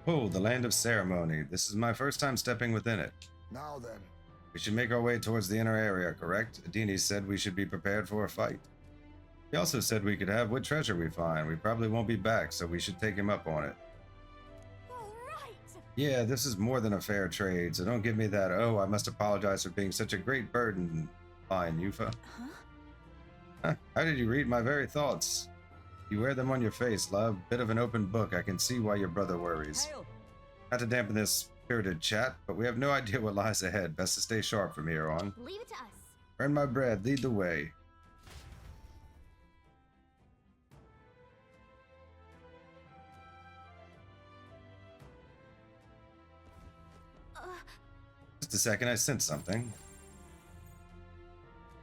Oh, the land of ceremony. This is my first time stepping within it. Now then. We should make our way towards the inner area, correct? Adini said we should be prepared for a fight. He also said we could have what treasure we find. We probably won't be back, so we should take him up on it. All right. Yeah, this is more than a fair trade, so don't give me that, oh, I must apologize for being such a great burden line, Eupha. Huh? How did you read my very thoughts? You wear them on your face, love. Bit of an open book. I can see why your brother worries. Hail. Not to dampen this spirited chat, but we have no idea what lies ahead. Best to stay sharp from here on. Leave it to us. Earn my bread. Lead the way. Just a second, I sensed something.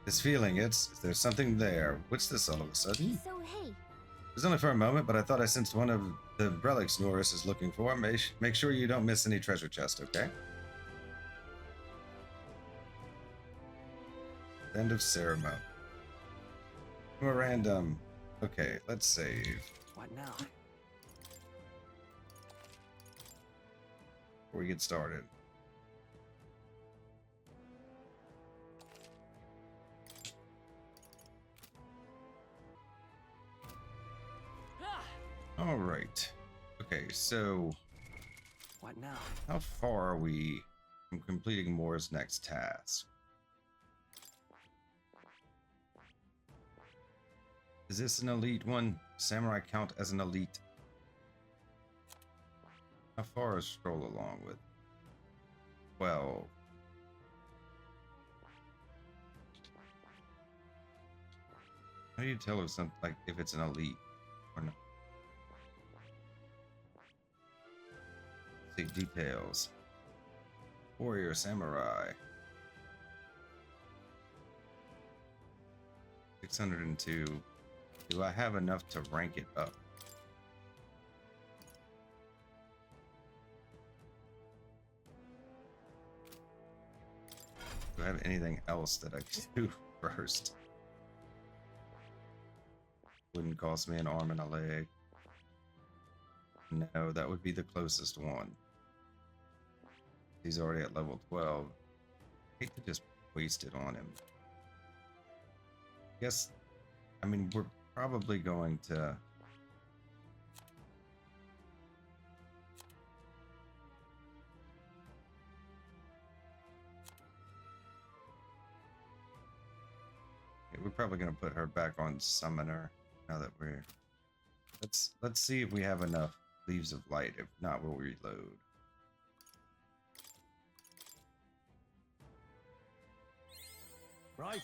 This feeling, there's something there. What's this all of a sudden? So hey. It was only for a moment, but I thought I sensed one of the relics Neuras is looking for. Make sure you don't miss any treasure chest, okay? End of ceremony. More random. Okay, let's save. What now? Before we get started. All right. Okay, so What now? how far are we from completing Moore's next task? Is this an elite one? Samurai count as an elite? How far is Stroll along with? 12. How do you tell if something like if it's an elite or not? See details. Warrior, samurai. 602. Do I have enough to rank it up? Do I have anything else that I can do first? Wouldn't cost me an arm and a leg. No, that would be the closest one. He's already at level 12. I hate to just waste it on him. Guess, I mean, we're probably going to... Yeah, we're probably going to put her back on Summoner now that we're... Let's see if we have enough Leaves of Light. If not, we'll reload. Right.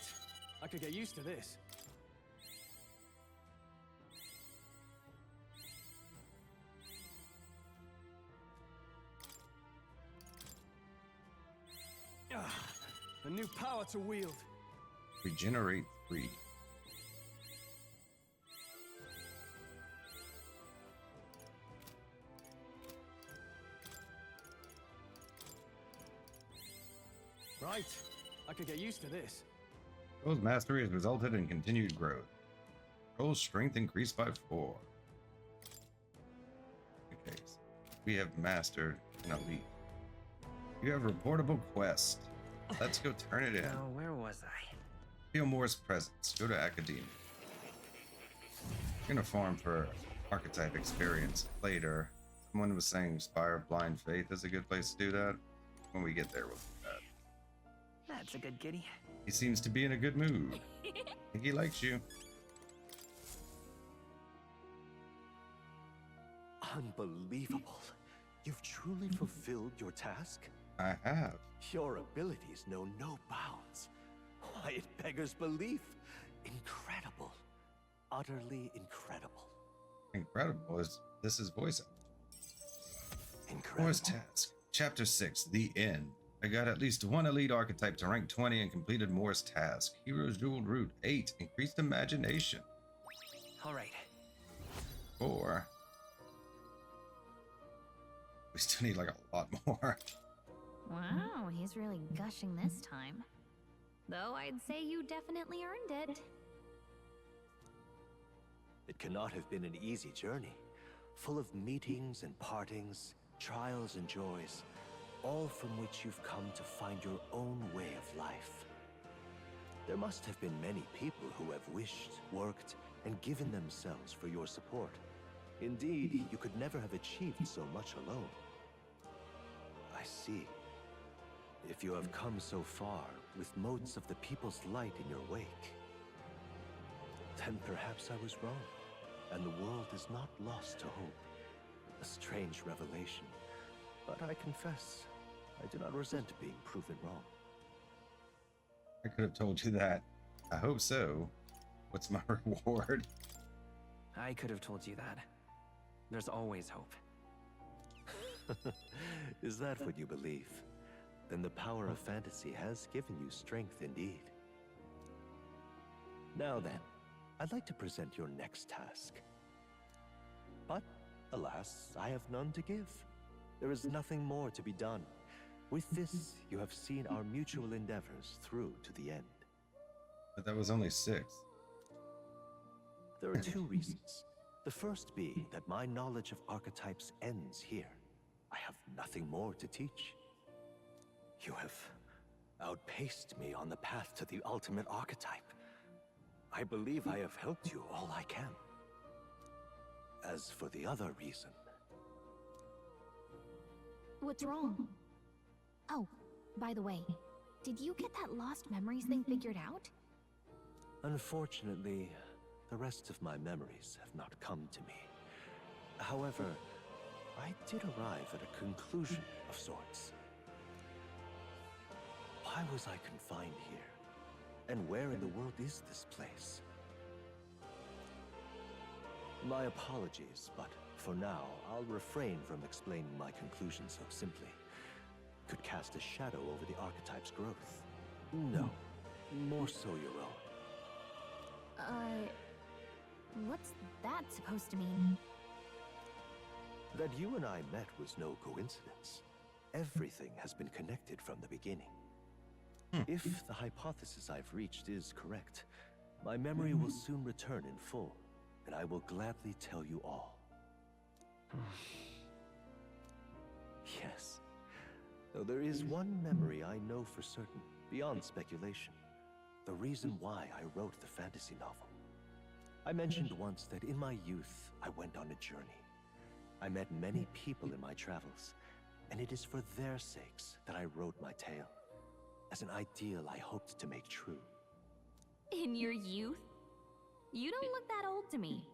I could get used to this. A new power to wield. Regenerate 3. Right. I could get used to this. Troll's mastery has resulted in continued growth. Troll's strength increased by 4. Okay, so we have mastered an elite. You have reportable quest. Let's go turn it in. Now, where was I? Feel Moore's presence. Go to Academia. We're gonna farm for Archetype experience later. Someone was saying Spire Blind Faith is a good place to do that. When we get there, we'll do that. That's a good kitty. He seems to be in a good mood. I think he likes you. Unbelievable. You've truly fulfilled your task? I have. Your abilities know no bounds. Why, it beggars belief. Incredible. Utterly incredible. Incredible. This is voice acting. Incredible. Moore's task. Chapter 6. The End. I got at least one elite archetype to rank 20 and completed Moore's task. Hero's dual root. 8. Increased imagination. All right. 4. We still need like a lot more. Wow, he's really gushing this time. Though I'd say you definitely earned it. It cannot have been an easy journey, full of meetings and partings, trials and joys, all from which you've come to find your own way of life. There must have been many people who have wished, worked, and given themselves for your support. Indeed, you could never have achieved so much alone. I see. If you have come so far, with motes of the people's light in your wake, then perhaps I was wrong, and the world is not lost to hope. A strange revelation, but I confess, I do not resent being proven wrong. I could have told you that. I hope so. What's my reward? I could have told you that. There's always hope. Is that what you believe? Then the power of fantasy has given you strength indeed. Now then, I'd like to present your next task. But, alas, I have none to give. There is nothing more to be done. With this, you have seen our mutual endeavors through to the end. But that was only 6. There are 2 reasons. The first being that my knowledge of archetypes ends here. I have nothing more to teach. You have outpaced me on the path to the ultimate archetype. I believe I have helped you all I can. As for the other reason... What's wrong? Oh, by the way, did you get that lost memories thing figured out? Unfortunately, the rest of my memories have not come to me. However, I did arrive at a conclusion of sorts. Why was I confined here? And where in the world is this place? My apologies, but for now, I'll refrain from explaining my conclusion so simply. Could cast a shadow over the archetype's growth. No, more so your own. What's that supposed to mean? That you and I met was no coincidence. Everything has been connected from the beginning. If the hypothesis I've reached is correct, my memory will soon return in full, and I will gladly tell you all. Yes, though there is one memory I know for certain, beyond speculation. The reason why I wrote the fantasy novel. I mentioned once that in my youth, I went on a journey. I met many people in my travels, and it is for their sakes that I wrote my tale, as an ideal I hoped to make true. In your youth? You don't look that old to me.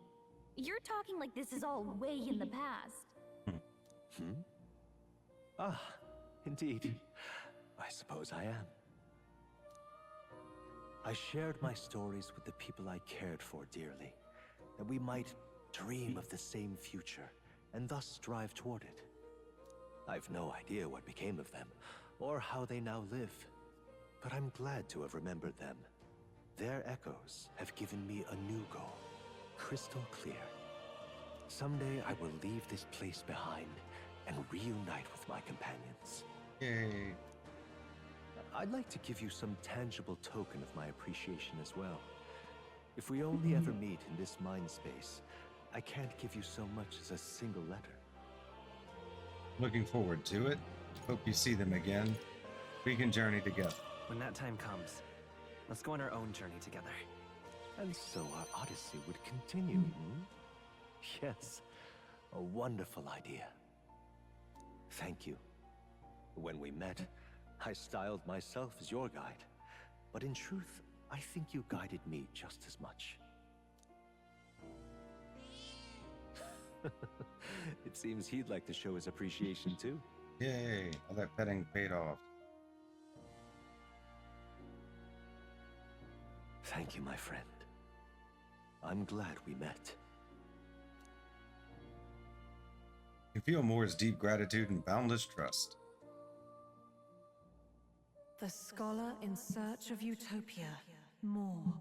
You're talking like this is all way in the past. Ah, indeed. I suppose I am. I shared my stories with the people I cared for dearly, that we might dream of the same future, and thus strive toward it. I've no idea what became of them, or how they now live, but I'm glad to have remembered them. Their echoes have given me a new goal, crystal clear. Someday I will leave this place behind and reunite with my companions. Yay. I'd like to give you some tangible token of my appreciation as well. If we only ever meet in this mind space, I can't give you so much as a single letter. Looking forward to it. Hope you see them again. We can journey together. When that time comes, let's go on our own journey together. And so our odyssey would continue, Yes, a wonderful idea. Thank you. When we met, I styled myself as your guide, but in truth, I think you guided me just as much. It seems he'd like to show his appreciation too. Yay, all that petting paid off. Thank you, my friend. I'm glad we met. You feel Moore's deep gratitude and boundless trust. The scholar in search of utopia, Moore,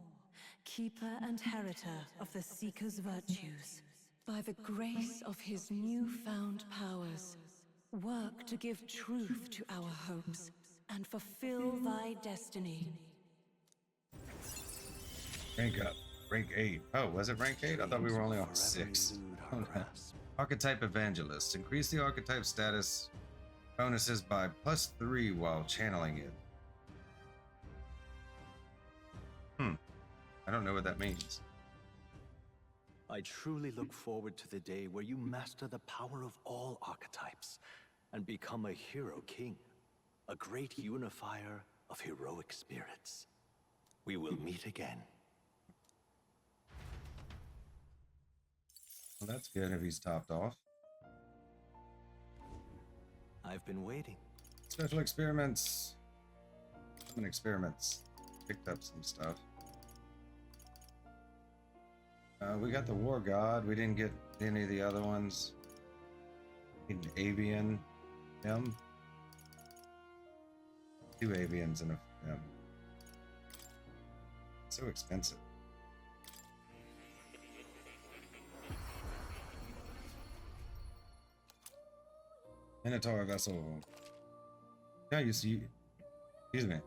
keeper and heritor of the Seeker's virtues. By the grace of his newfound powers, work to give truth to our hopes and fulfill thy destiny. Rank up. Rank 8. Oh, was it rank 8? I thought we were only on Forever 6. elude our grasp. Archetype Evangelist. Increase the archetype status bonuses by +3 while channeling it. I don't know what that means. I truly look forward to the day where you master the power of all archetypes and become a hero king, a great unifier of heroic spirits. We will meet again. Well, that's good if he's topped off. I've been waiting. Special experiments. Summon experiments. Picked up some stuff. We got the War God. We didn't get any of the other ones. An avian. M. 2 avians and a M. So expensive. Minotaur vessel. Now you see. Excuse me.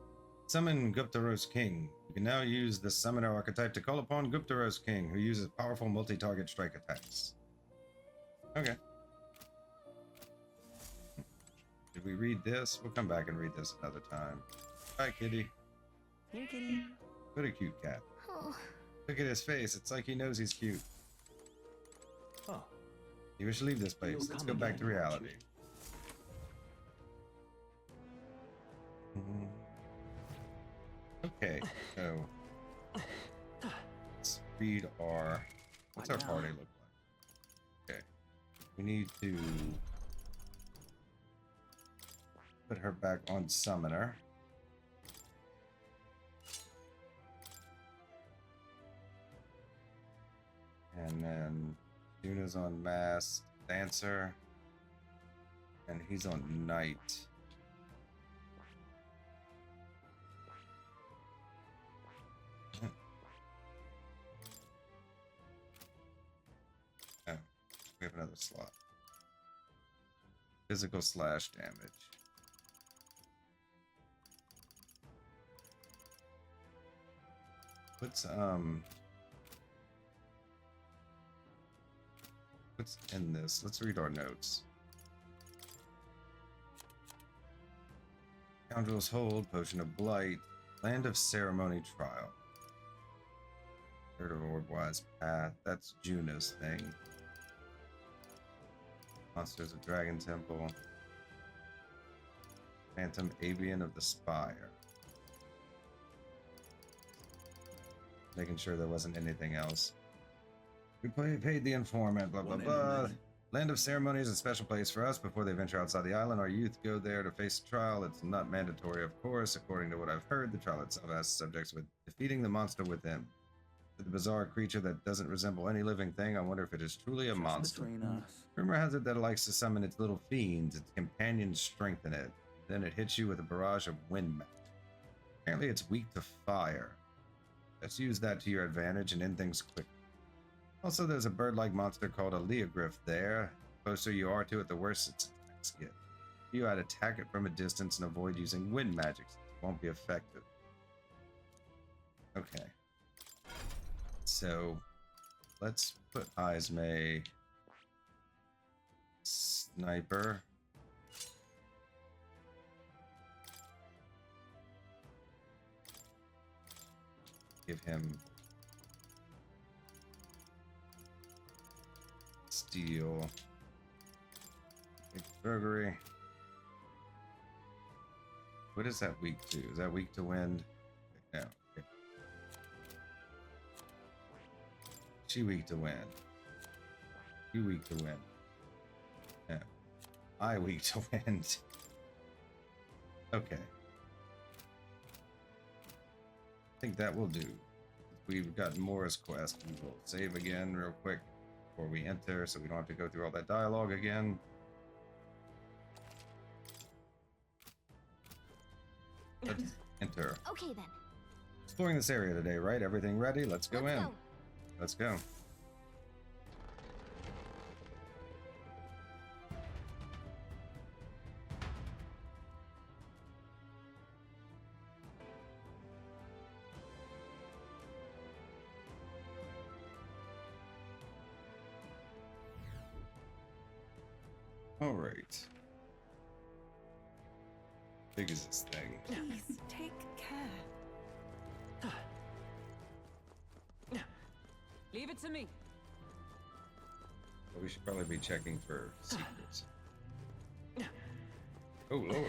Summon Guptaros King. You can now use the Summoner archetype to call upon Guptaros King, who uses powerful multi-target strike attacks. Okay. Did we read this? We'll come back and read this another time. Hi, kitty. Here, kitty. What a cute cat. Oh. Look at his face. It's like he knows he's cute. Huh. You wish to leave this place. Let's go back to reality. Okay, so let's read our. What's our party look like? Okay, we need to put her back on Summoner. And then Junah's on Masked Dancer. And he's on Knight. Oh, we have another slot. Physical / damage. What's in this? Let's read our notes. Scoundrel's Hold, Potion of Blight, Land of Ceremony Trial. Third of Orbwise Path, that's Junah's thing. Monsters of Dragon Temple. Phantom Avian of the Spire. Making sure there wasn't anything else. We paid the informant, blah, blah, blah. Land of Ceremony is a special place for us. Before they venture outside the island, our youth go there to face a trial. It's not mandatory, of course. According to what I've heard, the trial itself has subjects with defeating the monster within. The bizarre creature that doesn't resemble any living thing, I wonder if it is truly a monster. Rumor has it that it likes to summon its little fiends. Its companions strengthen it. Then it hits you with a barrage of wind magic. Apparently it's weak to fire. Let's use that to your advantage and end things quick. Also, there's a bird-like monster called a Leogryph there. The closer you are to it, the worse its attacks get. You ought to attack it from a distance and avoid using wind magic, since it won't be effective. Okay. So, let's put Ismay Sniper. Give him Steel. Burglary. What is that weak to? Is that weak to wind? No. Okay. She weak to wind. You weak to wind. No. I weak to wind. Okay. I think that will do. We've got Mora's quest. We will save again real quick before we enter, so we don't have to go through all that dialogue again. Let's enter. Okay then. Exploring this area today, right? Everything ready? Let's go in. Let's go. Alright. Big is this thing? Please take care. Leave it to me. Well, we should probably be checking for secrets. Oh lord.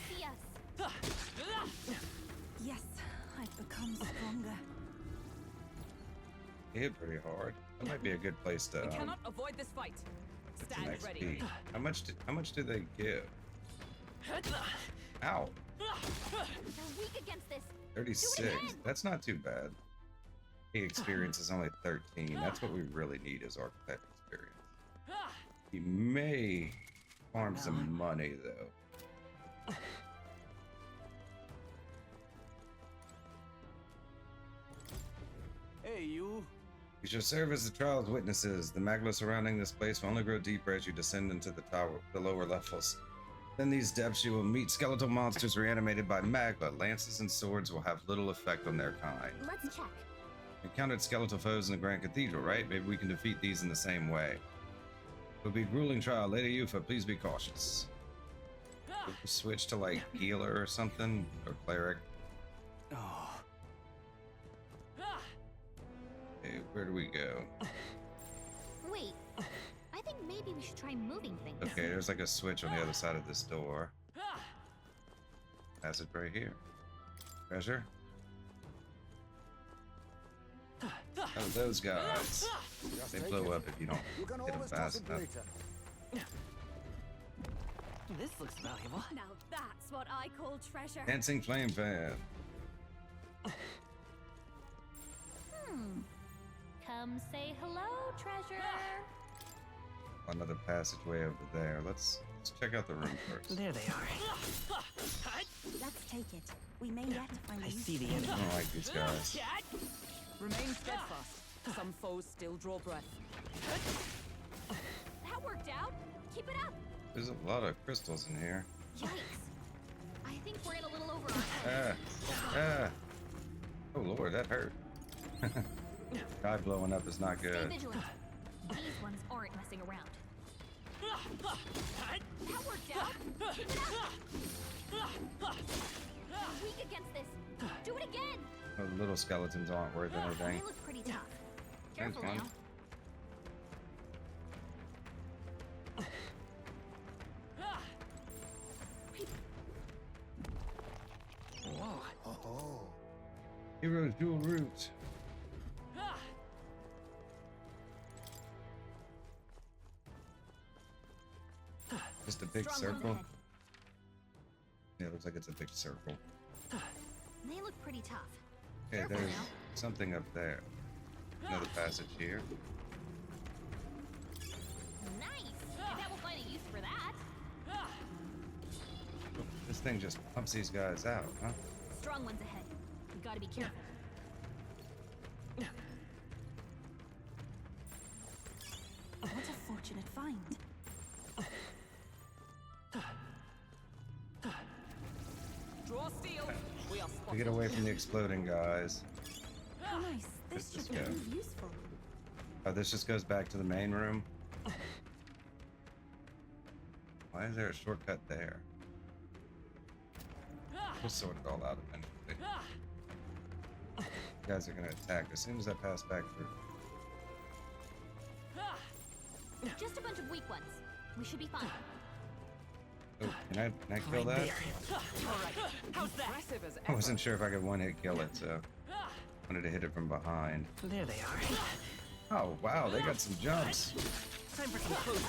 See us. Yes, I've become stronger. He hit pretty hard. That might be a good place to. We cannot avoid this fight. Get some Stand ready. XP. How much do they give? Ow. They're weak against this. 36. That's not too bad. He experience is only 13. That's what we really need is archetype experience. He may farm some money though. Hey, you. You shall serve as the trial's witnesses. The magma surrounding this place will only grow deeper as you descend into the lower levels. In these depths, you will meet skeletal monsters reanimated by magma. Lances and swords will have little effect on their kind. Let's check. Encountered skeletal foes in the Grand Cathedral, right? Maybe we can defeat these in the same way. It'll be a grueling trial. Lady Eupha, please be cautious. Switch to like healer or something, or cleric. Oh. Okay, where do we go? Wait. I think maybe we should try moving things. Okay, there's like a switch on the other side of this door. Passage right here. Treasure. Oh, those guys. They blow up if you don't You can hit them always toss fast it enough. later. This looks valuable. Now that's what I call treasure. Dancing flame fan. Come say hello, treasure. Another passageway over there. Let's check out the room first. There they are. Let's take it. We may yet find I a use see the for it. I enemy. don't like these guys. Remain steadfast. Some foes still draw breath. That worked out. Keep it up. There's a lot of crystals in here. Yikes. I think we're in a little over our heads. Oh lord, that hurt. Guy blowing up is not Stay good. vigilant. These ones aren't messing around. That worked out. Keep it up. Weak against this. Do it again. Oh, the little skeletons aren't worth They anything. look pretty tough. Thanks, Careful man. now. Whoa. Oh. Hero's dual route. Just a big Strong ones circle. ahead. Yeah, it looks like it's a big circle. They look pretty tough. Okay, Careful there's now. something up there. Another passage here. Nice. I bet we'll find a use for that. This thing just pumps these guys out, huh? Strong ones ahead. We gotta be careful. What a fortunate find. Draw steel. We are To spotted. get away from the exploding guys. How nice. This Let's should go. prove useful. Oh, this just goes back to the main room. Why is there a shortcut there? We'll sort it all out eventually. You guys are gonna attack as soon as I pass back through. Just a bunch of weak ones. We should be fine. Oh, can I kill that? Right there. All right. How's that? Impressive as I ever. wasn't sure if I could one-hit kill it, so wanted to hit it from behind. There they are. Oh wow, they got some jumps. Time for some close.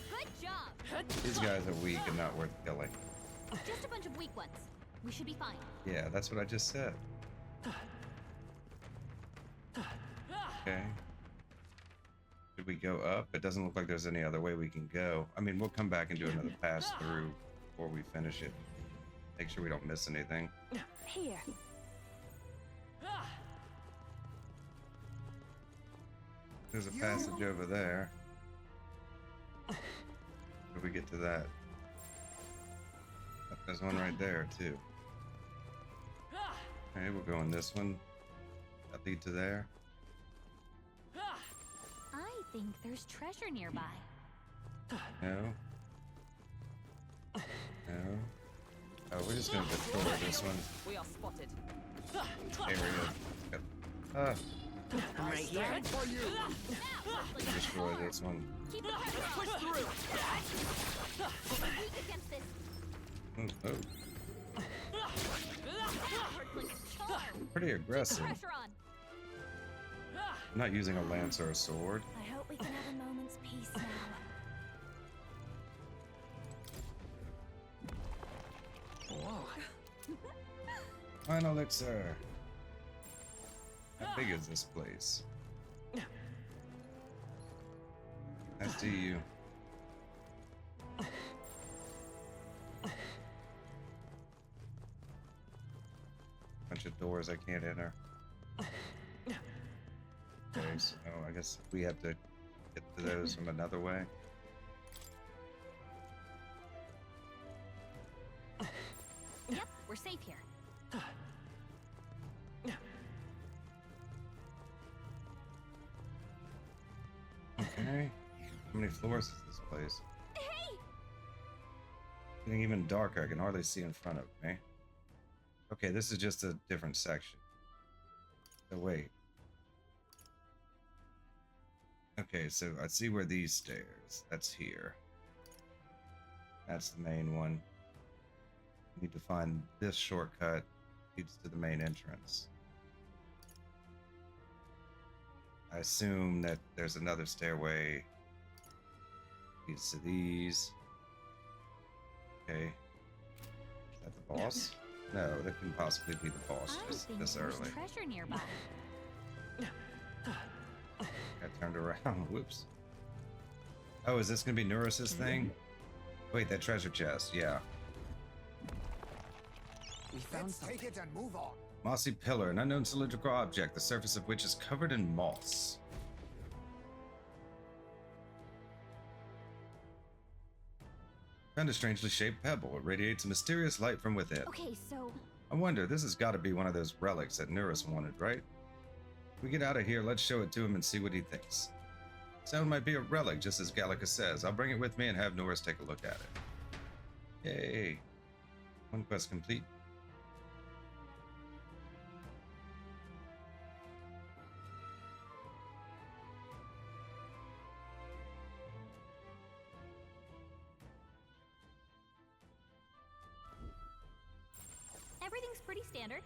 Good job. These guys are weak and not worth killing. Just a bunch of weak ones. We should be fine. Yeah, that's what I just said. Okay. Should we go up? It doesn't look like there's any other way we can go. I mean, we'll come back and do another pass through before we finish it. Make sure we don't miss anything. Here. There's a passage over there. How do we get to that? There's one right there, too. Okay, we're going this one. That lead to there. I think there's treasure nearby. No. No. Oh, we're just gonna destroy this one. We are spotted. Area. Yep. Ah, I'm right here. For you. destroy this one. Keep the pressure on. Push through. Weak against this. Oh, Earthling charm. pretty Keep the aggressive. pressure on. I'm not using a lance or a sword. I hope we can have a moment's peace now. Final elixir. How big is this place? I see you. Bunch of doors I can't enter. Okay, so I guess we have to get to those from another way. Yep, we're safe here. Okay. How many floors is this place? Hey! Getting even darker. I can hardly see in front of me. Okay, this is just a different section. So wait. Okay, so I see where these stairs. That's here. That's the main one. Need to find this shortcut. Leads to the main entrance. I assume that there's another stairway. Leads to these. Okay. Is that the boss? No, that couldn't possibly be the boss I just think this there's early. treasure nearby. Got turned around. Whoops. Oh, is this gonna be Neuras' thing? Wait, that treasure chest. Yeah. We found Let's something. take it and move on. Mossy pillar, an unknown cylindrical object, the surface of which is covered in moss. Found a strangely shaped pebble. It radiates a mysterious light from within. Okay, so I wonder, this has got to be one of those relics that Neuras wanted, right? If we get out of here, let's show it to him and see what he thinks. Sound might be a relic, just as Gallica says. I'll bring it with me and have Neuras take a look at it. Yay. One quest complete. everything's pretty standard.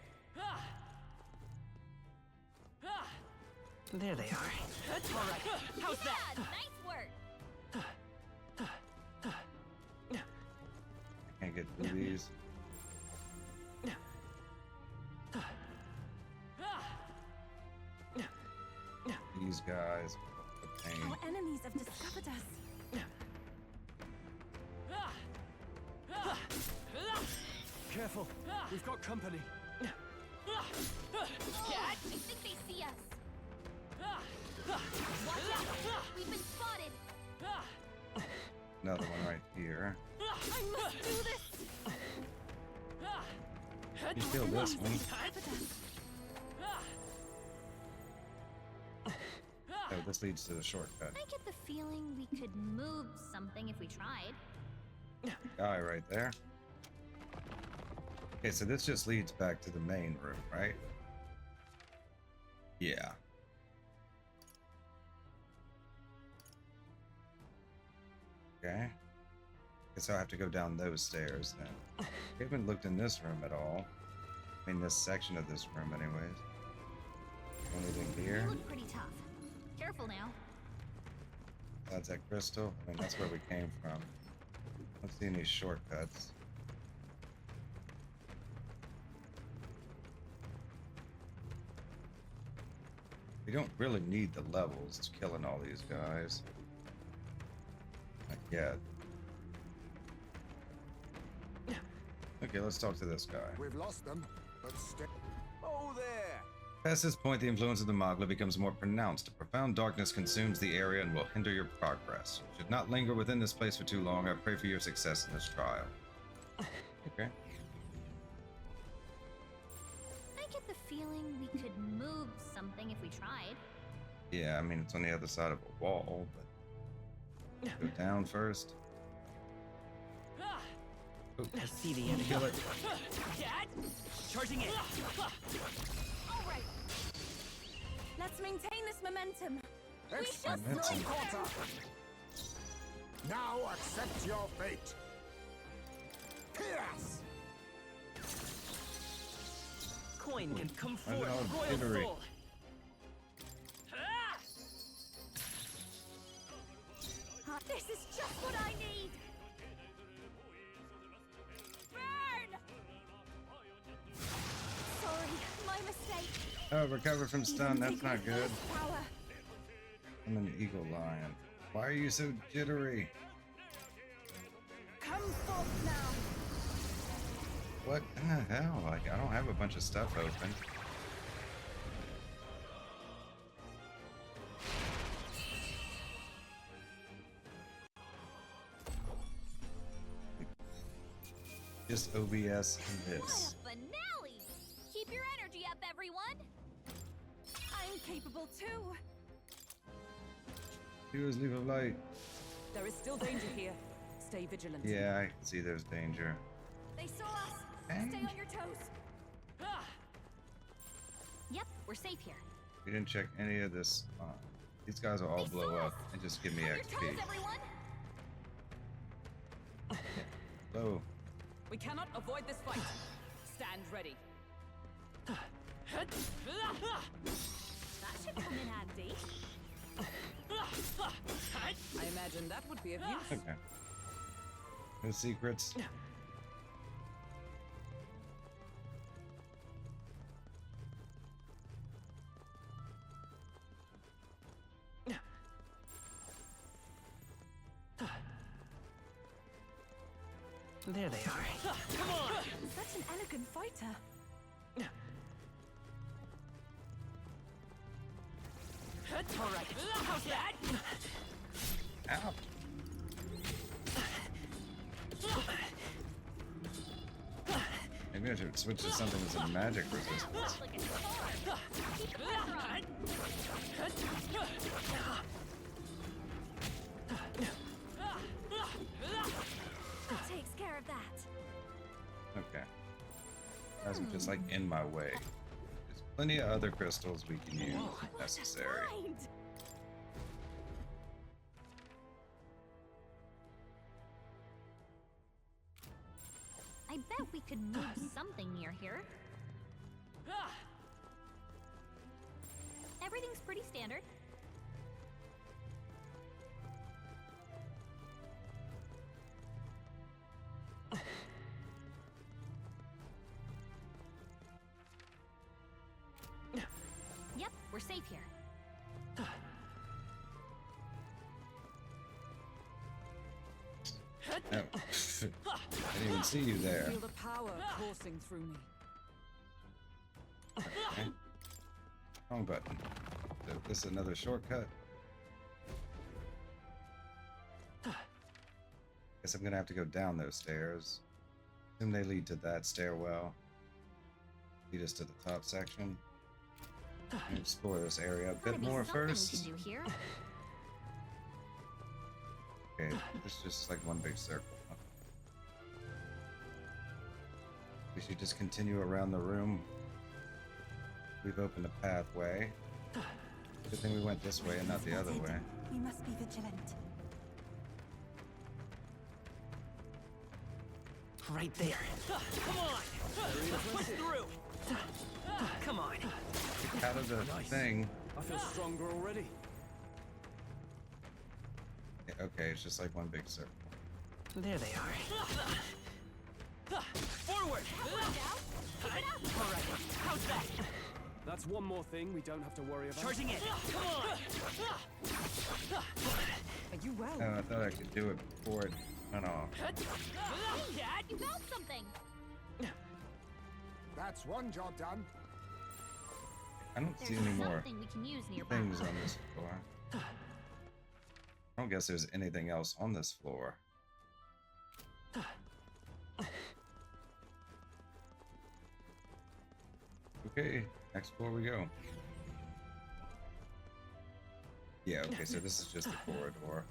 There they are. All right. How's that? Yeah, nice work. Can't get through these. These guys. The pain. Our enemies have discovered us. Careful, we've got company. Oh, I think they see us. Watch out! We've been spotted. Another one right here. I must do this. You kill this one. Oh, this leads to the shortcut. I get the feeling we could move something if we tried. Guy right there. Okay, so this just leads back to the main room, right? Yeah. Okay. Guess I'll have to go down those stairs then. We haven't looked in this room at all. I mean, this section of this room, anyways. Anything You here? look pretty tough. Careful now. That's that crystal. I mean, that's where we came from. Don't see any shortcuts. We don't really need the levels to killing all these guys. Not yet. Okay, let's talk to this guy. We've lost them, but stay. Oh, there! Past this point, the influence of the Magla becomes more pronounced. A profound darkness consumes the area and will hinder your progress. You should not linger within this place for too long. I pray for your success in this trial. Okay. I get the feeling we could move something if we tried. Yeah, I mean, it's on the other side of a wall, but go down first. Oh. I see the enemy. Kill it. Dad, charging in. All right. Let's maintain this momentum. We shall Momentum. slaughter. Now accept your fate. Pierce! Coin can come Why is it forth. all Royal jittery? soul. This is just what I need! Burn! Sorry, my mistake. Oh, recover from stun. That's Take my not good. first power. I'm an eagle lion. Why are you so jittery? Come forth now. What in the hell? Like, I don't have a bunch of stuff open. Just OBS and this. What a finale! Keep your energy up, everyone! I'm capable too. Heroes leave a light. There is still danger here. Stay vigilant. Yeah, I can see there's danger. They saw us! Hey. Stay on your toes! Yep, we're safe here. We didn't check any of this. These guys will all They blow saw up us. and just give me On your XP. toes, everyone! Oh, We cannot avoid this fight. Stand ready. That should come in handy. I imagine that would be of use. okay. No secrets. There they are. Come on! Such an elegant fighter. All right. How's that? Ow. Maybe I should switch to something that's a magic resistance. Like a star. Keep the pressure on. That takes care of that. Okay. Hasn't just like in my way. There's plenty of other crystals we can use if necessary. Find. I bet we could move something near here. Everything's pretty standard. Yep, we're safe here. Oh. I didn't even see you there. Feel the power coursing through me. Okay. Wrong button. So this is another shortcut. Guess I'm gonna have to go down those stairs. Assume they lead to that stairwell. Lead us to the top section. And explore this area a Gotta bit be more something first. we can do here. Okay, it's just like one big circle. Huh? We should just continue around the room. We've opened a pathway. Good thing we went this way and not the other way. We must be vigilant. Right there. Come on! Push through! Come on. Out of the thing. I feel stronger already. Yeah, okay, it's just like one big circle. There they are. Forward! All right. How's that? That's one more thing we don't have to worry about. Charging in. Come on! Are you well? Oh, I thought I could do it before it went off. Dad, you found something. That's one job done. I don't see There's any more something we can use nearby. things on this floor. I don't guess there's anything else on this floor. Okay, next floor we go. Yeah, okay, so this is just the corridor.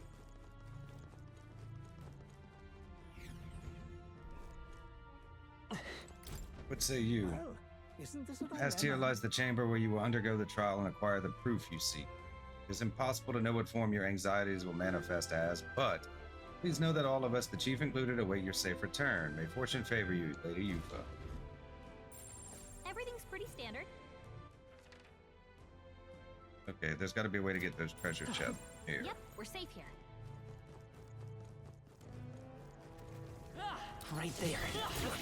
What say you? Well, isn't this a As here dilemma? lies the chamber where you will undergo the trial and acquire the proof you seek. It is impossible to know what form your anxieties will manifest as, but please know that all of us, the chief included, await your safe return. May fortune favor you, Lady Eupha. Everything's pretty standard. Okay, there's got to be a way to get those treasure chests here. Yep, we're safe here. Right there.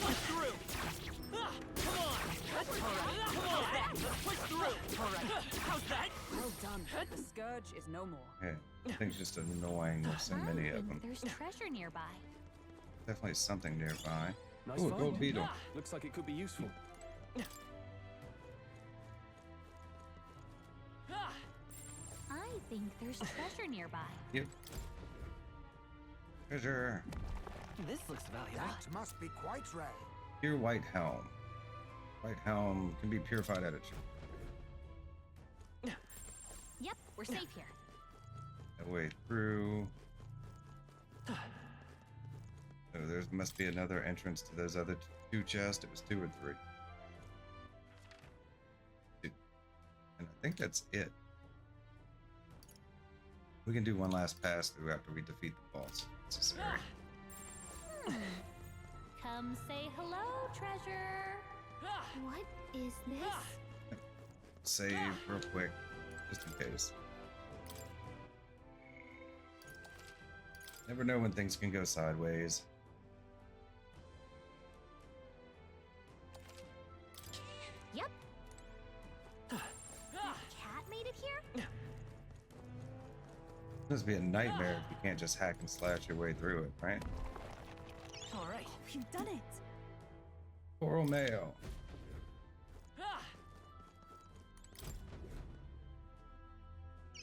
Push through! Come on! That's all right! Come on! Let's push through! All right. How's that? Well done. The scourge is no more. Okay, I think it's just annoying. There's so many of them. There's treasure nearby. Definitely something nearby. Nice Ooh, a find. gold beetle. Looks like it could be useful. I think there's treasure nearby. Yep. Treasure. This looks valuable. That must be quite rare. Pure white helm. White helm can be purified at a Yep, we're safe here. way through. So there must be another entrance to those other two chests. It was 2 or 3. 2. And I think that's it. We can do one last pass through after we defeat the boss if necessary. Come say hello, treasure. What is this? Save real quick, just in case. Never know when things can go sideways. Yep. Cat made it here? It must be a nightmare if you can't just hack and slash your way through it, right? All right. You've done it. Coral mail.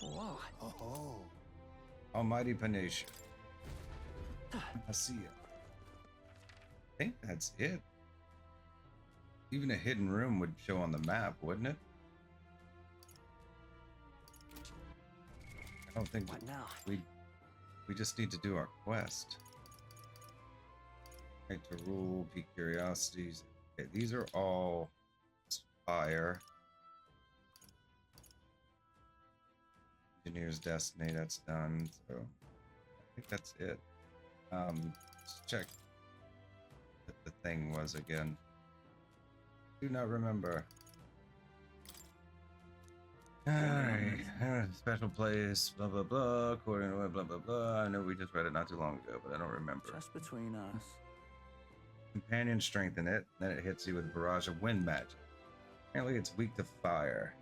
Whoa. Oh, Almighty Panacea. I see it. I think that's it. Even a hidden room would show on the map, wouldn't it? I don't think What now? we just need to do our quest. Right to rule, peak curiosities. Okay, these are all Spire. Engineer's Destiny, that's done. So I think that's it. Let's check what the thing was again. Do not remember. Alright, special place, blah blah blah, according to blah blah blah. I know we just read it not too long ago, but I don't remember. Just between us. Companions strengthen it, then it hits you with a barrage of wind magic. Apparently it's weak to fire.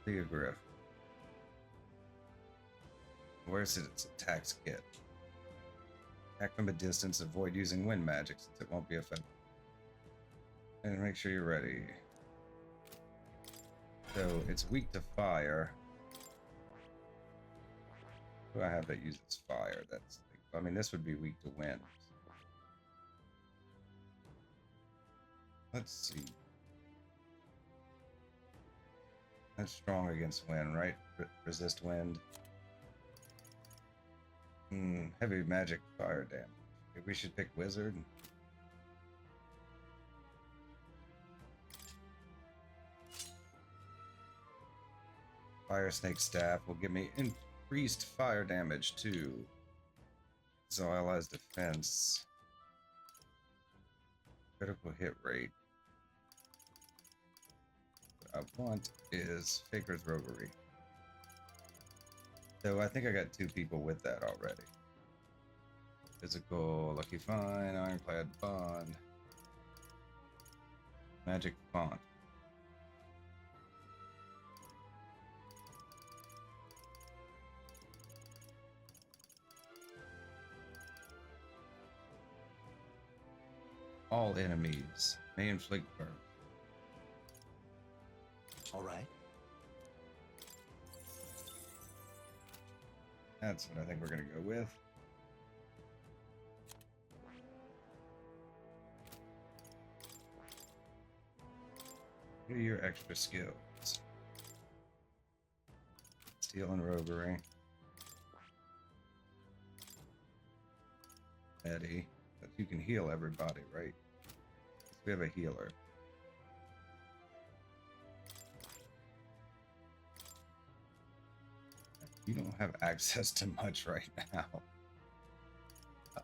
Theogriff. Where's its attacks kit? Attack from a distance, avoid using wind magic since it won't be effective. And make sure you're ready. So it's weak to fire. Who do I have that uses fire? That's, I mean, this would be weak to wind. Let's see. That's strong against wind, right? Resist wind. Heavy magic fire damage. Maybe we should pick wizard. Fire snake staff will give me increased fire damage too. So allies defense. Critical hit rate. What I want is Faker's Roguery. So I think I got 2 people with that already. Physical, Lucky Find, Ironclad Bond. Magic Font. All enemies may inflict burn. All right. That's what I think we're gonna go with. What are your extra skills? Steal and roguery. Eddie. But you can heal everybody, right? We have a healer. You don't have access to much right now.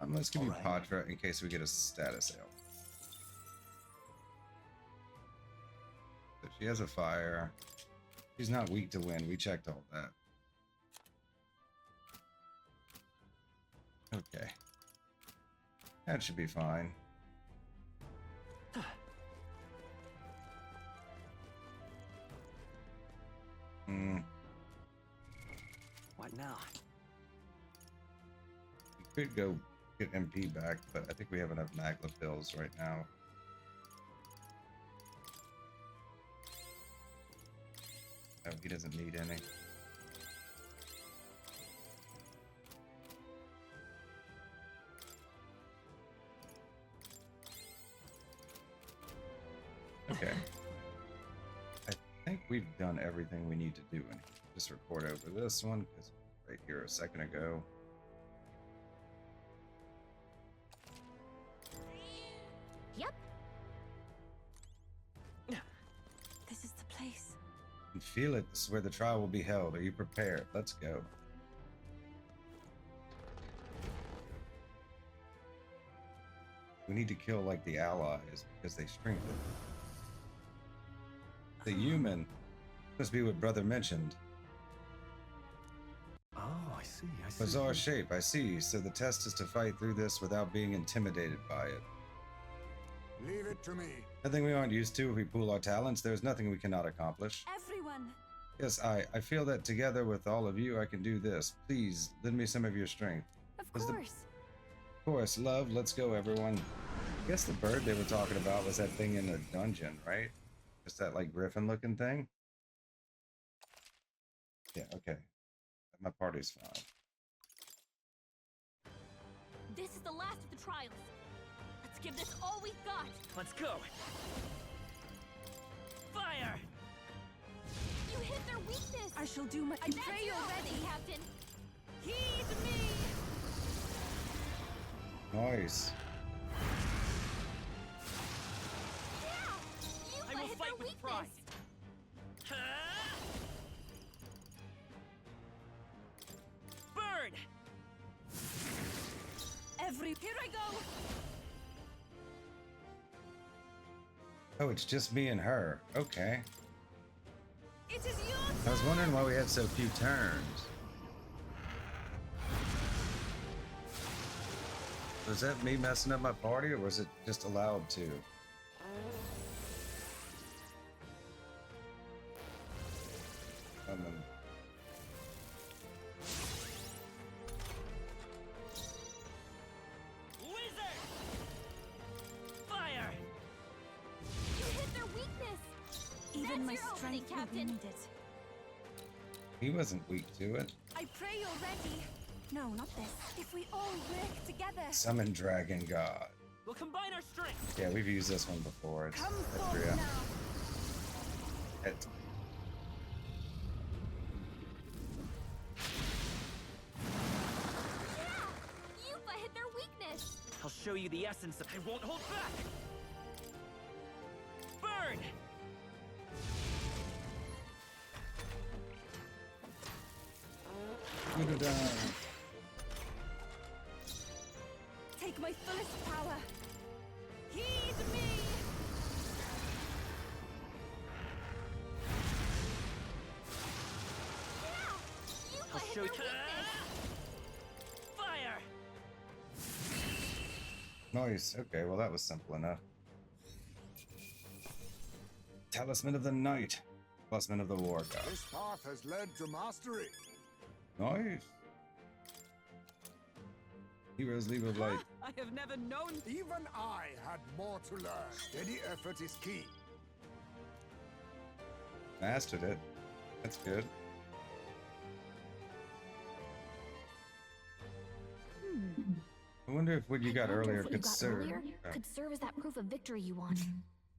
Let's give you Patra in case we get a status ale. So she has a fire. She's not weak to wind. We checked all that. Okay. That should be fine. What now? We could go get MP back, but I think we have enough Magla pills right now. No, he doesn't need any. Okay. I think we've done everything we need to do in here. Just record over this one, because right here a second ago. Yep. This is the place. You feel it. This is where the trial will be held. Are you prepared? Let's go. We need to kill like the allies because they strengthen. The human must be what brother mentioned. Oh, I see. I see. Bizarre shape, I see. So the test is to fight through this without being intimidated by it. Leave it to me. Nothing we aren't used to if we pool our talents. There's nothing we cannot accomplish. Everyone. Yes, I feel that together with all of you, I can do this. Please, lend me some of your strength. Of course. Of course, love. Let's go, everyone. I guess the bird they were talking about was that thing in the dungeon, right? Just that, like, griffin-looking thing? Yeah, okay. My party's fine. This is the last of the trials. Let's give this all we've got. Let's go. Fire! You hit their weakness. I shall do my. I pray you're ready, Captain. Heed me. Nice. Yeah! I will hit fight their with weakness. pride. Bird! Here I go. Oh, it's just me and her. Okay. It is your I was wondering why we had so few turns. Was that me messing up my party, or was it just allowed to? Wizard! Fire! You hit their weakness. Even my That's your strength opening, will need Captain. it. He wasn't weak to it. I pray you're ready. No, not this. If we all work together. Summon Dragon God. We'll combine our strength. Yeah, we've used this one before. It's Come that's forth real. now. It's- Yeah! Eupha hit their weakness. I'll show you the essence of I won't hold back. Burn! Put it down. Take my fullest power. Heed me. Yeah! Eupha I'll hit show their you. weakness. Fire! Nice. Okay, well that was simple enough. Talisman of the Night. Talisman of the War God. This path has led to mastery. Nice. Heroes Leave of Light. I have never known. Even I had more to learn. Steady effort is key. Mastered it. That's good. I wonder if what you got I wonder earlier if what you could got serve. earlier could serve as that proof of victory you want.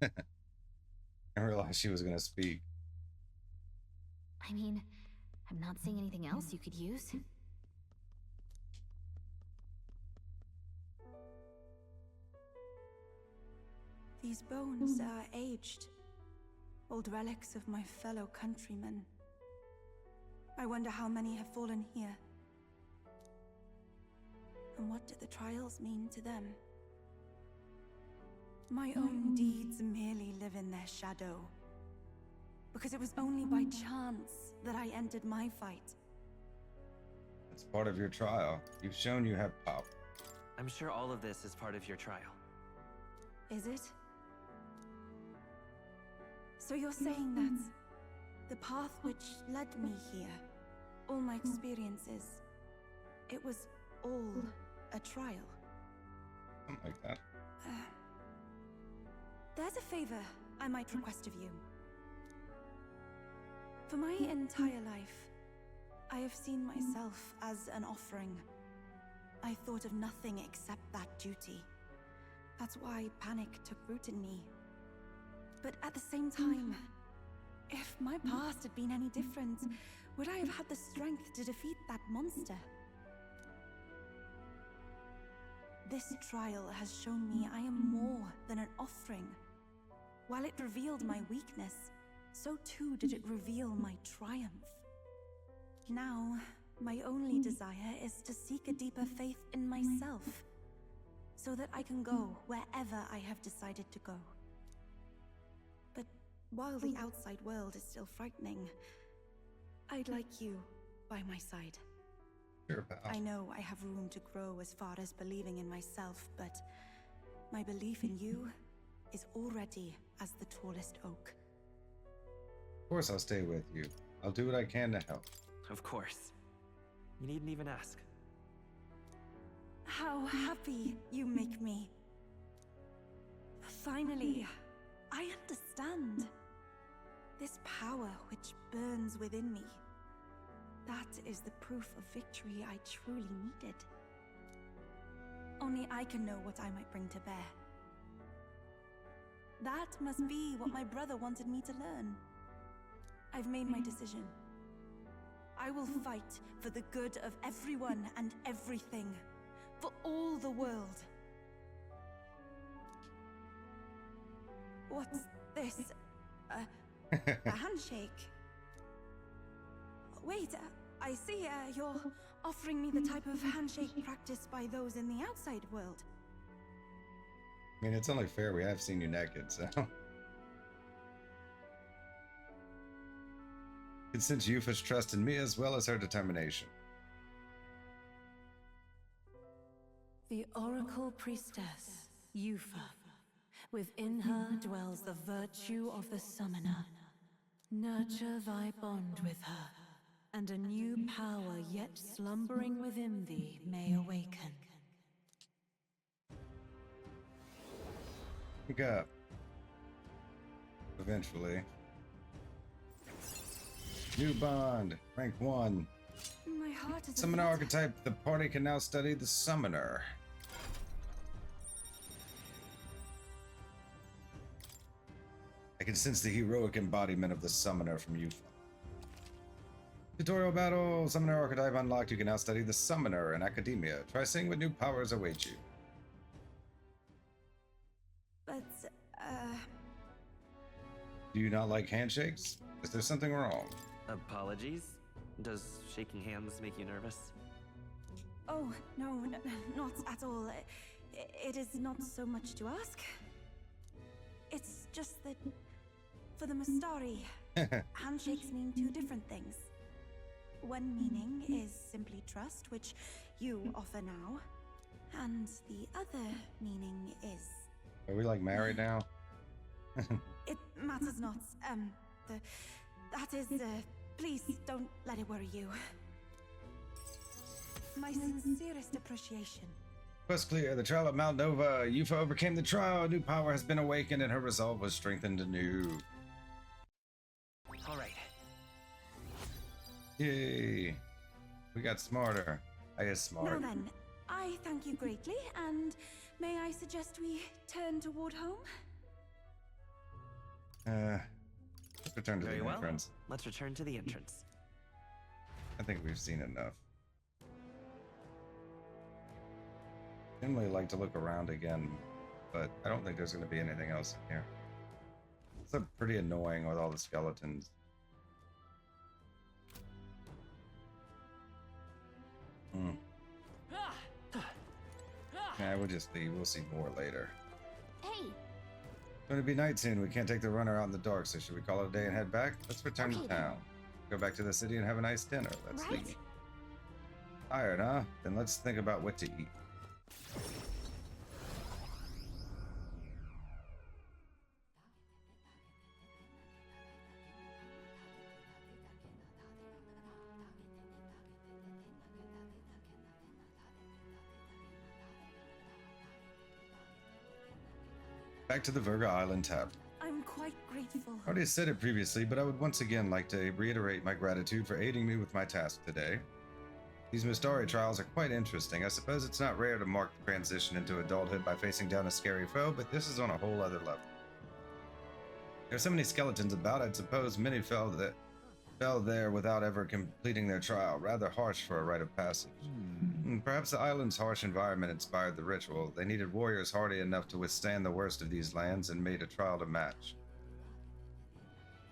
I realized she was going to speak. I mean, I'm not seeing anything else you could use. These bones are aged. Old relics of my fellow countrymen. I wonder how many have fallen here. And what do the trials mean to them? My own deeds merely live in their shadow. Because it was only by chance that I entered my fight. It's part of your trial. You've shown you have power. I'm sure all of this is part of your trial. Is it? So you're saying that the path which led me here, all my experiences, it was all a trial? Something like that. There's a favor I might request of you. For my entire life, I have seen myself as an offering. I thought of nothing except that duty. That's why panic took root in me. But at the same time, if my past had been any different, would I have had the strength to defeat that monster? This trial has shown me I am more than an offering. While it revealed my weakness, so too did it reveal my triumph. Now, my only desire is to seek a deeper faith in myself, so that I can go wherever I have decided to go. But while the outside world is still frightening, I'd like you by my side. Sure, pal. I know I have room to grow as far as believing in myself, but my belief in you is already as the tallest oak. Of course I'll stay with you. I'll do what I can to help. Of course. You needn't even ask. How happy you make me. Finally, I understand. This power which burns within me. That is the proof of victory I truly needed. Only I can know what I might bring to bear. That must be what my brother wanted me to learn. I've made my decision. I will fight for the good of everyone and everything. For all the world. What's this? A handshake? Wait, I see you're offering me the type of handshake practiced by those in the outside world. I mean, it's only fair we have seen you naked, so. Can sense Eupha's trust in me as well as her determination. The Oracle Priestess, Eupha. Within her dwells the virtue of the Summoner. Nurture thy bond with her, and a new power yet slumbering within thee may awaken. Wake up. Eventually. New bond, rank 1. My heart is Summoner archetype. The party can now study the Summoner. I can sense the heroic embodiment of the Summoner from Eupha. Tutorial battle. Summoner archetype unlocked. You can now study the Summoner in Academia. Try seeing what new powers await you. But, Do you not like handshakes? Is there something wrong? Apologies? Does shaking hands make you nervous? oh, no, not at all. It is not so much to ask. It's just that, for the Mastari, handshakes mean two different things. One meaning is simply trust, which you offer now. And the other meaning is... Are we like married now? It matters not. That is, please don't let it worry you. My sincerest appreciation. Quest clear. The trial at Malnova. Eupha overcame the trial. A new power has been awakened and her resolve was strengthened anew. All right. Yay. We got smarter. I guess smart. Now then, I thank you greatly, and may I suggest we turn toward home? Let's return to Very the well. entrance. Let's return to the entrance. I think we've seen enough. Generally like to look around again, but I don't think there's going to be anything else in here. It's pretty annoying with all the skeletons. Yeah, we'll just leave. We'll see more later. Hey! It's going to be night soon. We can't take the runner out in the dark, so should we call it a day and head back? Let's return to town. Go back to the city and have a nice dinner. Let's leave. Tired, huh? Then let's think about what to eat. Back to the Virga Island Tavern. I'm quite grateful. I already said it previously, but I would once again like to reiterate my gratitude for aiding me with my task today. These Mystari trials are quite interesting. I suppose it's not rare to mark the transition into adulthood by facing down a scary foe, but this is on a whole other level. There are so many skeletons about, I'd suppose many fell there without ever completing their trial. Rather harsh for a rite of passage. Perhaps the island's harsh environment inspired the ritual. They needed warriors hardy enough to withstand the worst of these lands and made a trial to match.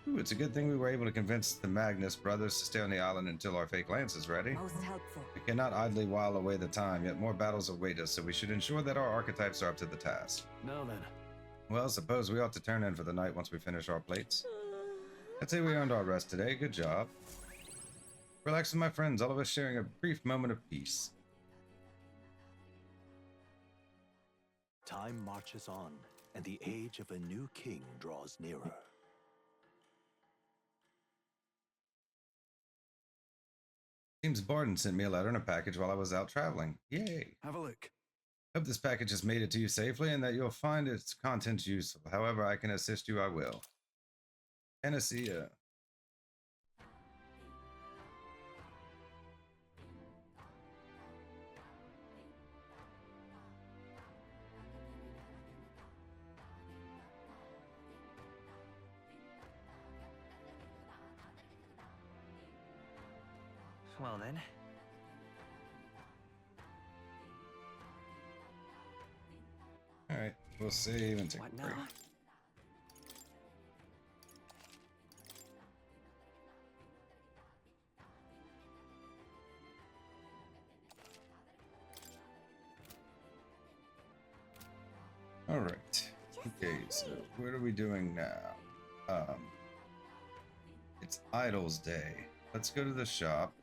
Ooh, it's a good thing we were able to convince the Magnus brothers to stay on the island until our fake lance is ready. Most helpful. We cannot idly while away the time, yet more battles await us, so we should ensure that our archetypes are up to the task. Now then. Well, suppose we ought to turn in for the night once we finish our plates. I'd say we earned our rest today. Good job. Relax with my friends, all of us sharing a brief moment of peace. Time marches on, and the age of a new king draws nearer. Seems Barden sent me a letter and a package while I was out traveling. Yay! Have a look. Hope this package has made it to you safely and that you'll find its contents useful. However I can assist you, I will. Panacea. Well then. Alright, we'll save and take What a now? break. Alright. Okay, so what are we doing now? It's Idol's Day. Let's go to the shop.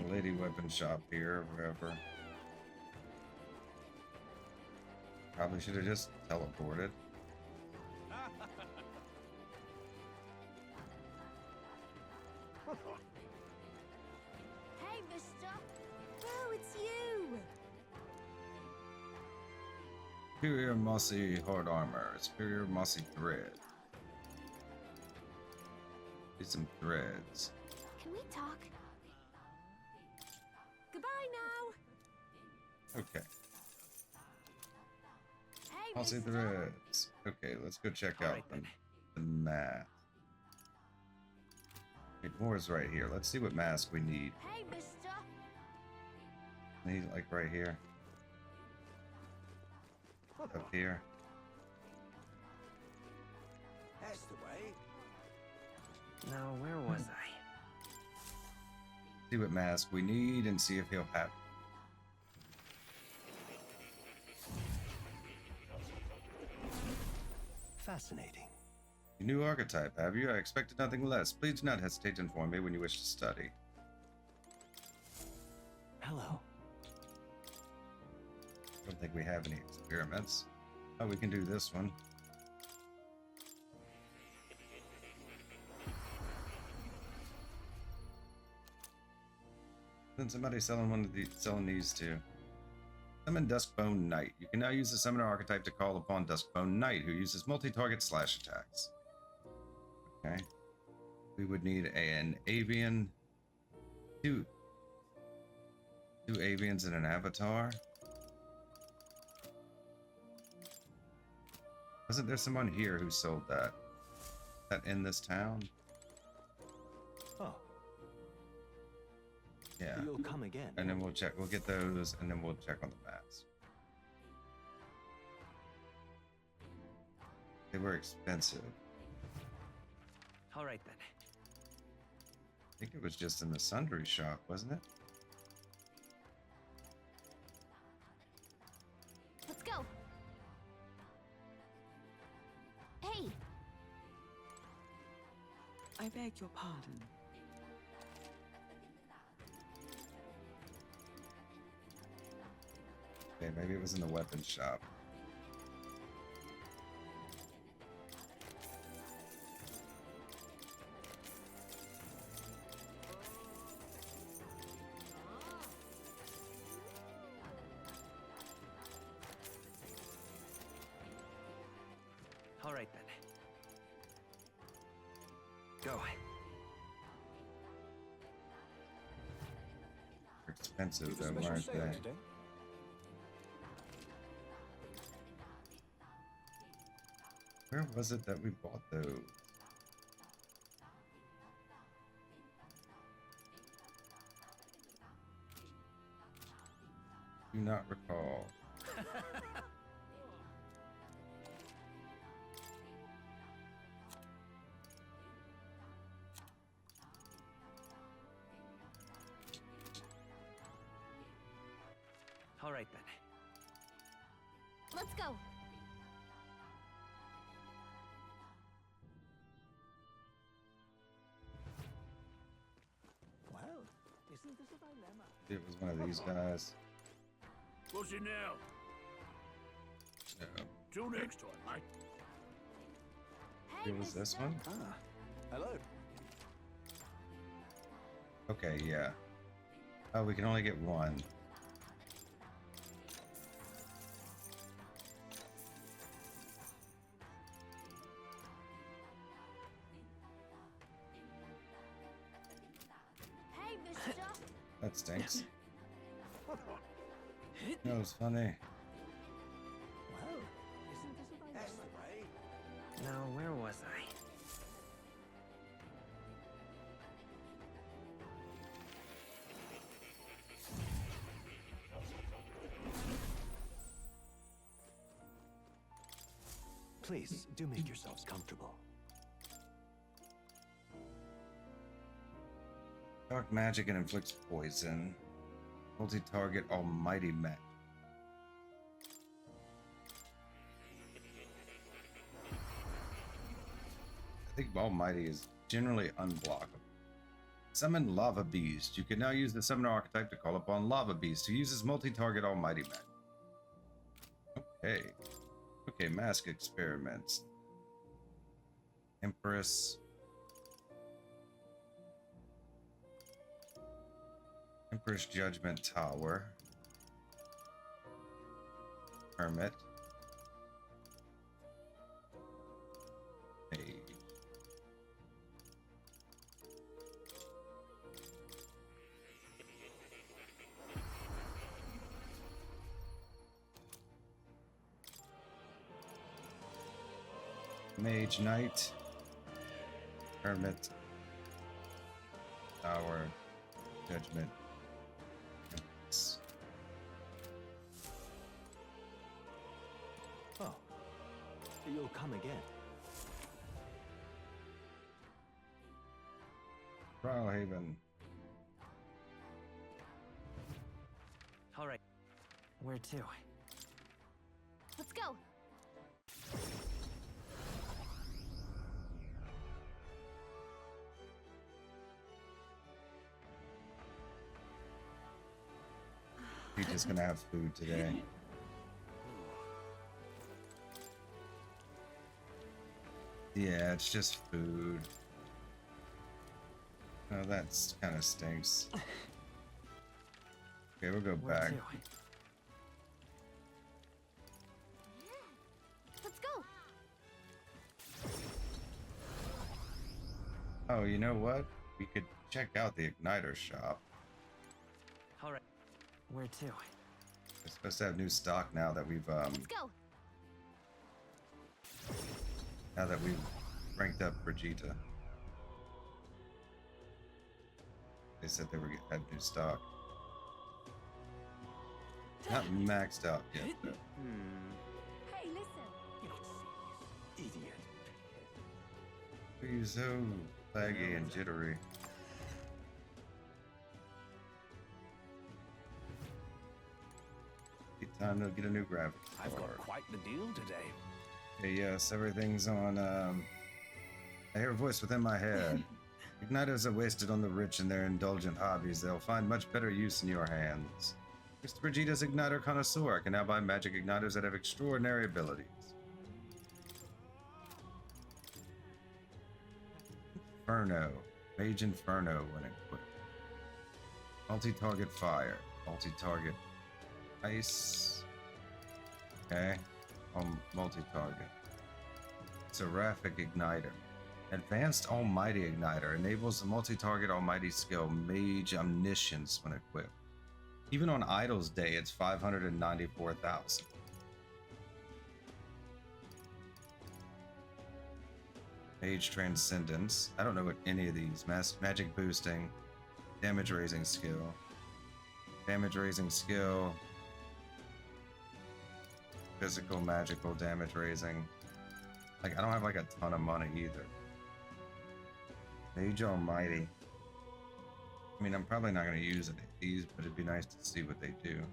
Lady weapon shop here, wherever. Probably should have just teleported. Hey, mister! Oh, it's you! Superior mossy hard armor. Superior mossy thread. Need some threads. Can we talk? Goodbye now! Okay. Hey, Mossy mister! threads. Okay, let's go check out Alright then. the math. Wait, more is right here. Let's see what mask we need. Hey, mister! Need like right here. Up here. That's the way. Now, where was I? See what mask we need and see if he'll have. Fascinating. You new archetype, have you? I expected nothing less. Please do not hesitate to inform me when you wish to study. Hello. Don't think we have any experiments. Oh, we can do this one. Then somebody selling these too. Summon Duskbone Knight. You can now use the summoner archetype to call upon Duskbone Knight, who uses multi-target slash attacks. Okay. We would need an avian, two avians and an avatar. Wasn't there someone here who sold that? That in this town? Oh. Yeah. You'll come again. And then we'll check. We'll get those, and then we'll check on the maps. They were expensive. All right then. I think it was just in the sundry shop, wasn't it? Let's go. Hey. I beg your pardon. Okay, maybe it was in the weapons shop. All right then. Go. They're expensive though, Special aren't sale they? today. Where was it that we bought those? Do not recall. All right then. Let's go. Well, isn't this a dilemma? It was one of these guys. What's it now? No. Till next time, mate. Hey, It was this one? Ah, hello. Okay, yeah. Oh, we can only get one. Hey, Mister. That stinks. That was funny. Well, isn't this a dilemma? That's the way. Now, where was I? Please, do make yourselves comfortable. Dark magic and inflicts poison. Multi-target almighty magic. I think almighty is generally unblockable. Summon Lava Beast. You can now use the Summoner archetype to call upon Lava Beast to use his multi-target almighty magic. Okay. Okay, mask experiments. Empress. Empress Judgment Tower. Hermit. Hey. Mage Knight. Hermit. Tower. Judgment. Empress. Oh. You'll come again. Trial Haven. All right. Where to? Let's go. You're just gonna have food today. Yeah, it's just food. Oh, that's kind of stinks. Okay, we'll go Where back. to? Let's go. Oh, you know what? We could check out the Igniter shop. All right. Where to? We're supposed to have new stock now that we've Let's go. Now that we've ranked up Vegeta. They said they were had new stock. Not maxed out yet, though. Hey, listen. You're not serious, idiot. He's so laggy and jittery. Time to get a new graphics I've card. got quite the deal today. Okay, yes, everything's on. I hear a voice within my head. Igniters are wasted on the rich and their indulgent hobbies. They'll find much better use in your hands. Mr. Vegeta's Igniter Connoisseur. I can now buy magic igniters that have extraordinary abilities. Inferno. Mage Inferno when equipped. Multi-target fire. Multi-target ice. Okay. Multi-target. Seraphic Igniter. Advanced Almighty Igniter enables the multi-target Almighty skill Mage Omniscience when equipped. Even on Idol's Day, it's 594,000. Mage Transcendence. I don't know what any of these. Magic Boosting. Damage Raising Skill. Damage Raising Skill. Physical, magical, damage raising. Like, I don't have like a ton of money either. Mage Almighty. I mean, I'm probably not going to use any of these, but it'd be nice to see what they do.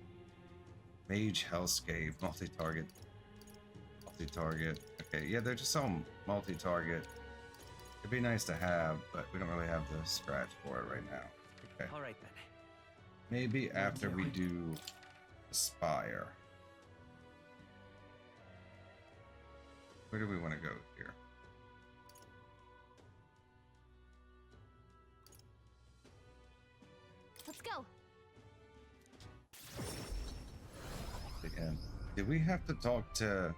Mage Hellscape, multi-target. Multi-target. Okay, yeah, they're just all multi-target. It'd be nice to have, but we don't really have the scratch for it right now. Okay. All right then. Maybe after we do Spire. Where do we want to go here? Let's go. Again. Did we have to talk to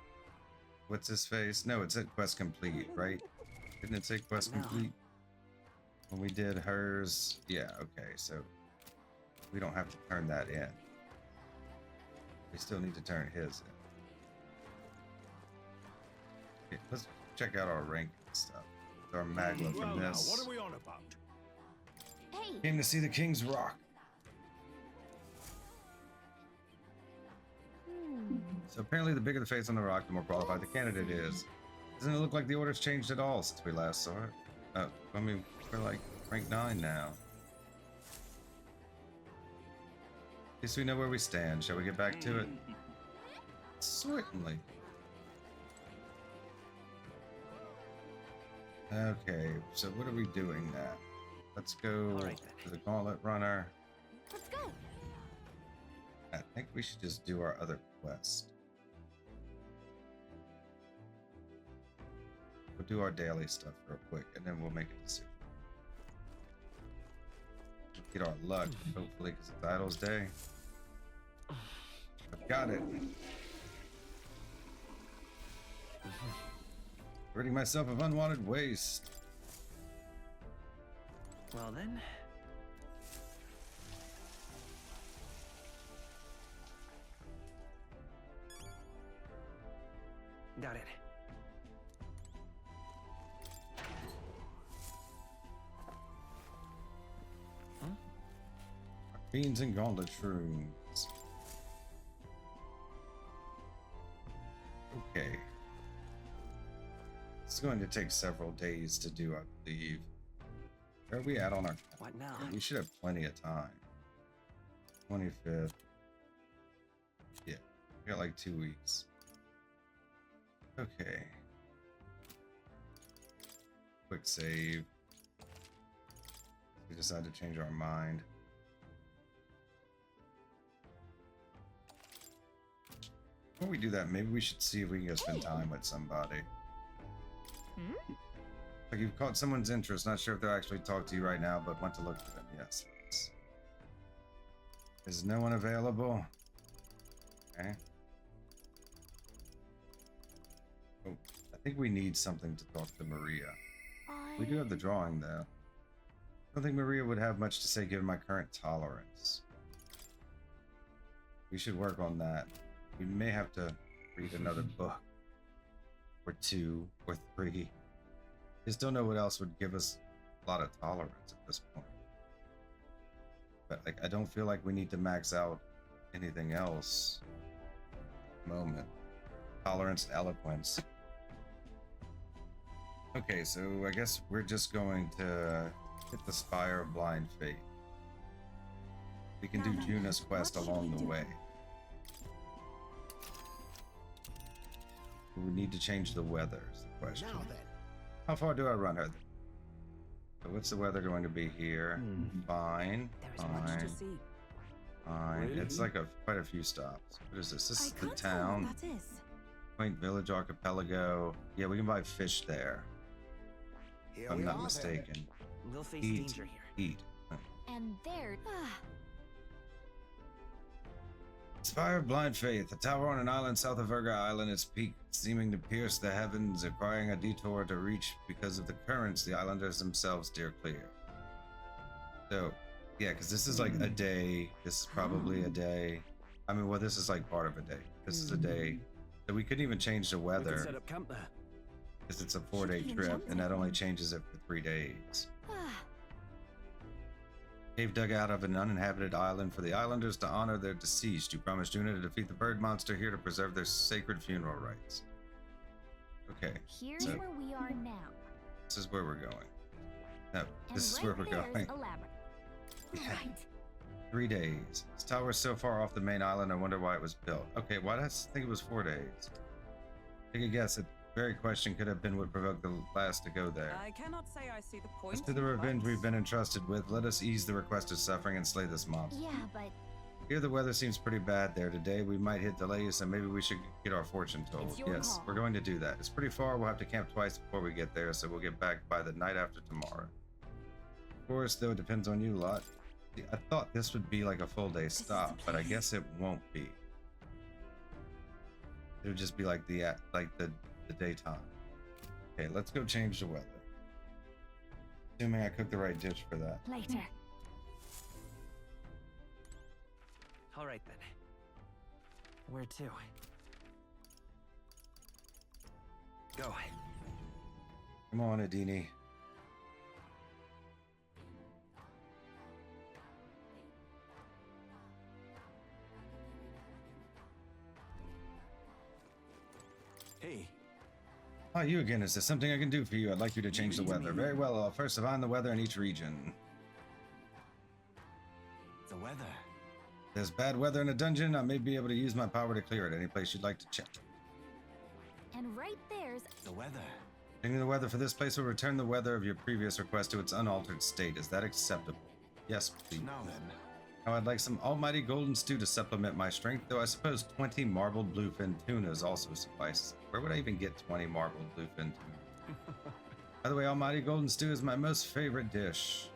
what's his face? No, it said quest complete, right? Didn't it say quest complete? When we did hers. Yeah, okay, so we don't have to turn that in. We still need to turn his in. Okay, let's check out our rank and stuff. Our magma from this. What are we on about? Hey. Came to see the King's Rock. So apparently the bigger the face on the rock, the more qualified the candidate is. Doesn't it look like the order's changed at all since we last saw it? I mean, we're like rank 9 now. At least we know where we stand. Shall we get back to it? Certainly. Okay, so what are we doing now? Let's go to the Gauntlet Runner. Let's go. I think we should just do our other quest. We'll do our daily stuff real quick, and then we'll make a decision. Get our luck, hopefully, because it's Idol's Day. I've got it. Ridding myself of unwanted waste. Well then. Got it. Beans and gauntlet shrooms. Okay. It's going to take several days to do, I believe. Where are we at on our... What now? We should have plenty of time. 25th. Yeah, we got like 2 weeks. Okay. Quick save. We decide to change our mind. Before we do that, maybe we should see if we can go spend time with somebody. Like, you've caught someone's interest, not sure if they'll actually talk to you right now, but want to look for them. Yes. Is no one available? Okay. Oh, I think we need something to talk to Maria. We do have the drawing, though. I don't think Maria would have much to say given my current tolerance. We should work on that. We may have to read another book. or 2 or 3. Just don't know what else would give us a lot of tolerance at this point. But like, I don't feel like we need to max out anything else at the moment. Tolerance and eloquence. Okay, so I guess we're just going to hit the Spire of Blind Faith. We can do Junah's quest along the way. We need to change the weather is the question. Now then. How far do I run her? So what's the weather going to be here? Fine. Fine. Fine. Really? It's like quite a few stops. What is this? This is the town. That is. Quaint village archipelago. Yeah, we can buy fish there. Here If I'm we not are mistaken. We'll face Eat. danger here. Eat. And there. Spire of Blind Faith, a tower on an island south of Virga Island, its peak seeming to pierce the heavens, requiring a detour to reach because of the currents the islanders themselves steer clear. So, yeah, because this is like a day. This is probably a day. I mean, well, this is like part of a day. This is a day. So we couldn't even change the We can weather set up camp there. because it's a 4-day trip, and that only changes it for 3 days. Cave dug out of an uninhabited island for the islanders to honor their deceased, who promised Junah to defeat the bird monster here to preserve their sacred funeral rites. Okay, Here's so where we are now. this is where we're going. No, And this is right where we're there's going. a labyrinth. Yeah. Right. 3 days. This tower is so far off the main island, I wonder why it was built. Okay, why did I think it was 4 days? Take a guess. The very question could have been what provoked the last to go there. I cannot say I see the point. As to the revenge we've been entrusted with, let us ease the requested suffering and slay this monster. Yeah, but Here the weather seems pretty bad there today. We might hit delays and maybe we should get our fortune told. It's your Yes, call. we're going to do that. It's pretty far. We'll have to camp twice before we get there, so we'll get back by the night after tomorrow. Of course, though, it depends on you lot. See, I thought this would be like a full day stop, but I guess it won't be. It'll just be like the daytime. Okay, let's go change the weather. Assuming I cooked the right dish for that. later. All right then. Where to? Go. Come on, Adini. Hey, Ah, you again. Is there something I can do for you? I'd like you to change the weather. Very well. I'll first define the weather in each region. The weather. If there's bad weather in a dungeon, I may be able to use my power to clear it. Any place you'd like to check. And right there's The weather. Changing the weather for this place will return the weather of your previous request to its unaltered state. Is that acceptable? Yes, please. Now then. Now I'd like some almighty golden stew to supplement my strength, though I suppose 20 marbled bluefin tunas also suffice. Where would I even get 20 marbled bluefin tuna? By the way, almighty golden stew is my most favorite dish.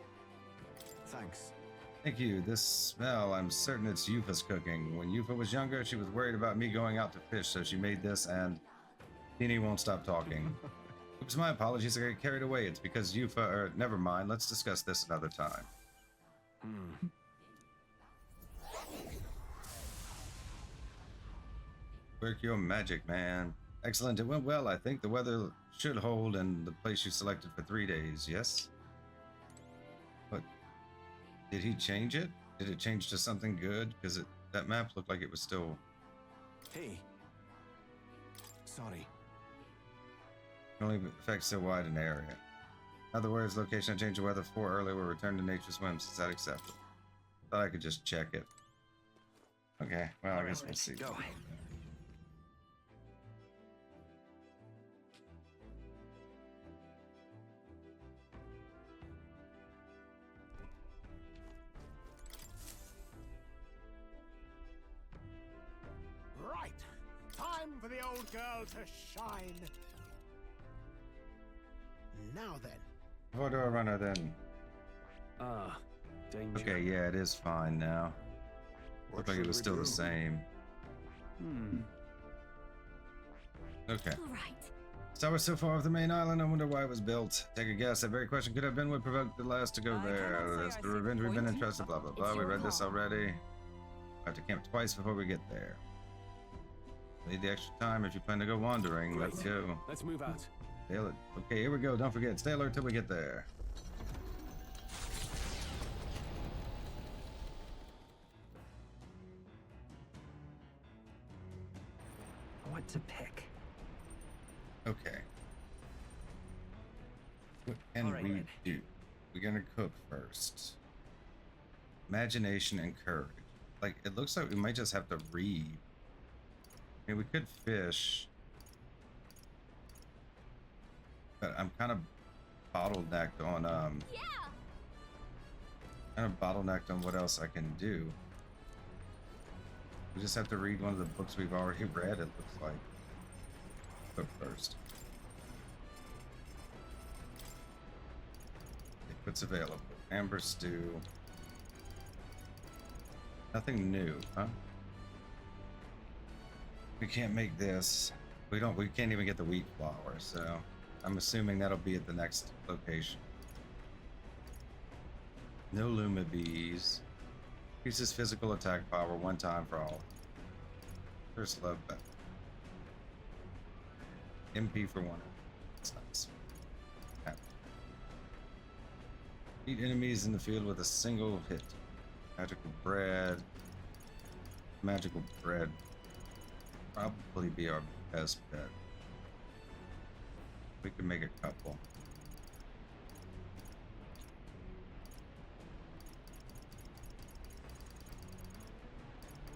Thanks. Thank you. This smell, I'm certain it's Eupha's cooking. When Eupha was younger, she was worried about me going out to fish, so she made this, and Dini won't stop talking. Oops, my apologies. I got carried away. It's because Eupha, never mind. Let's discuss this another time. Work your magic, man. Excellent. It went well, I think. The weather should hold in the place you selected for 3 days, yes? But did he change it? Did it change to something good? Because that map looked like it was still... Hey. Sorry. only affects so wide an area. In other words, location I changed the weather for earlier will return to nature's whims. Is that acceptable? Thought I could just check it. Okay, well, I guess we'll see. Go. Right. Time for the old girl to shine. Now then. How do I run her then? danger. Okay, yeah, it is fine now. Looked like it was still the same. Okay. all right. So we're so far off the main island, I wonder why it was built. Take a guess. That very question could have been what provoked the last to go I there. cannot say That's I the see the revenge we've been point. entrusted, blah, blah, blah. It's We your read this call. already. I have to camp twice before we get there. Need the extra time if you plan to go wandering. Great. Let's go. Let's move out. Stay alert. Okay, here we go. Don't forget, stay alert till we get there. What to pick? Okay. What can Alright, we then. do? We're gonna cook first. Imagination and courage. Like, it looks like we might just have to read. I mean, we could fish. But I'm kind of bottlenecked on, Yeah! kind of bottlenecked on what else I can do. We just have to read one of the books we've already read, it looks like. Cook first. What's available? Amber stew. Nothing new, huh? We can't make this. We can't even get the wheat flour, so I'm assuming that'll be at the next location. No Luma bees. Increases physical attack power one time for all. First love bet. MP for one. That's nice. Happy. Beat enemies in the field with a single hit. Magical bread. Magical bread. Probably be our best bet. We can make a couple.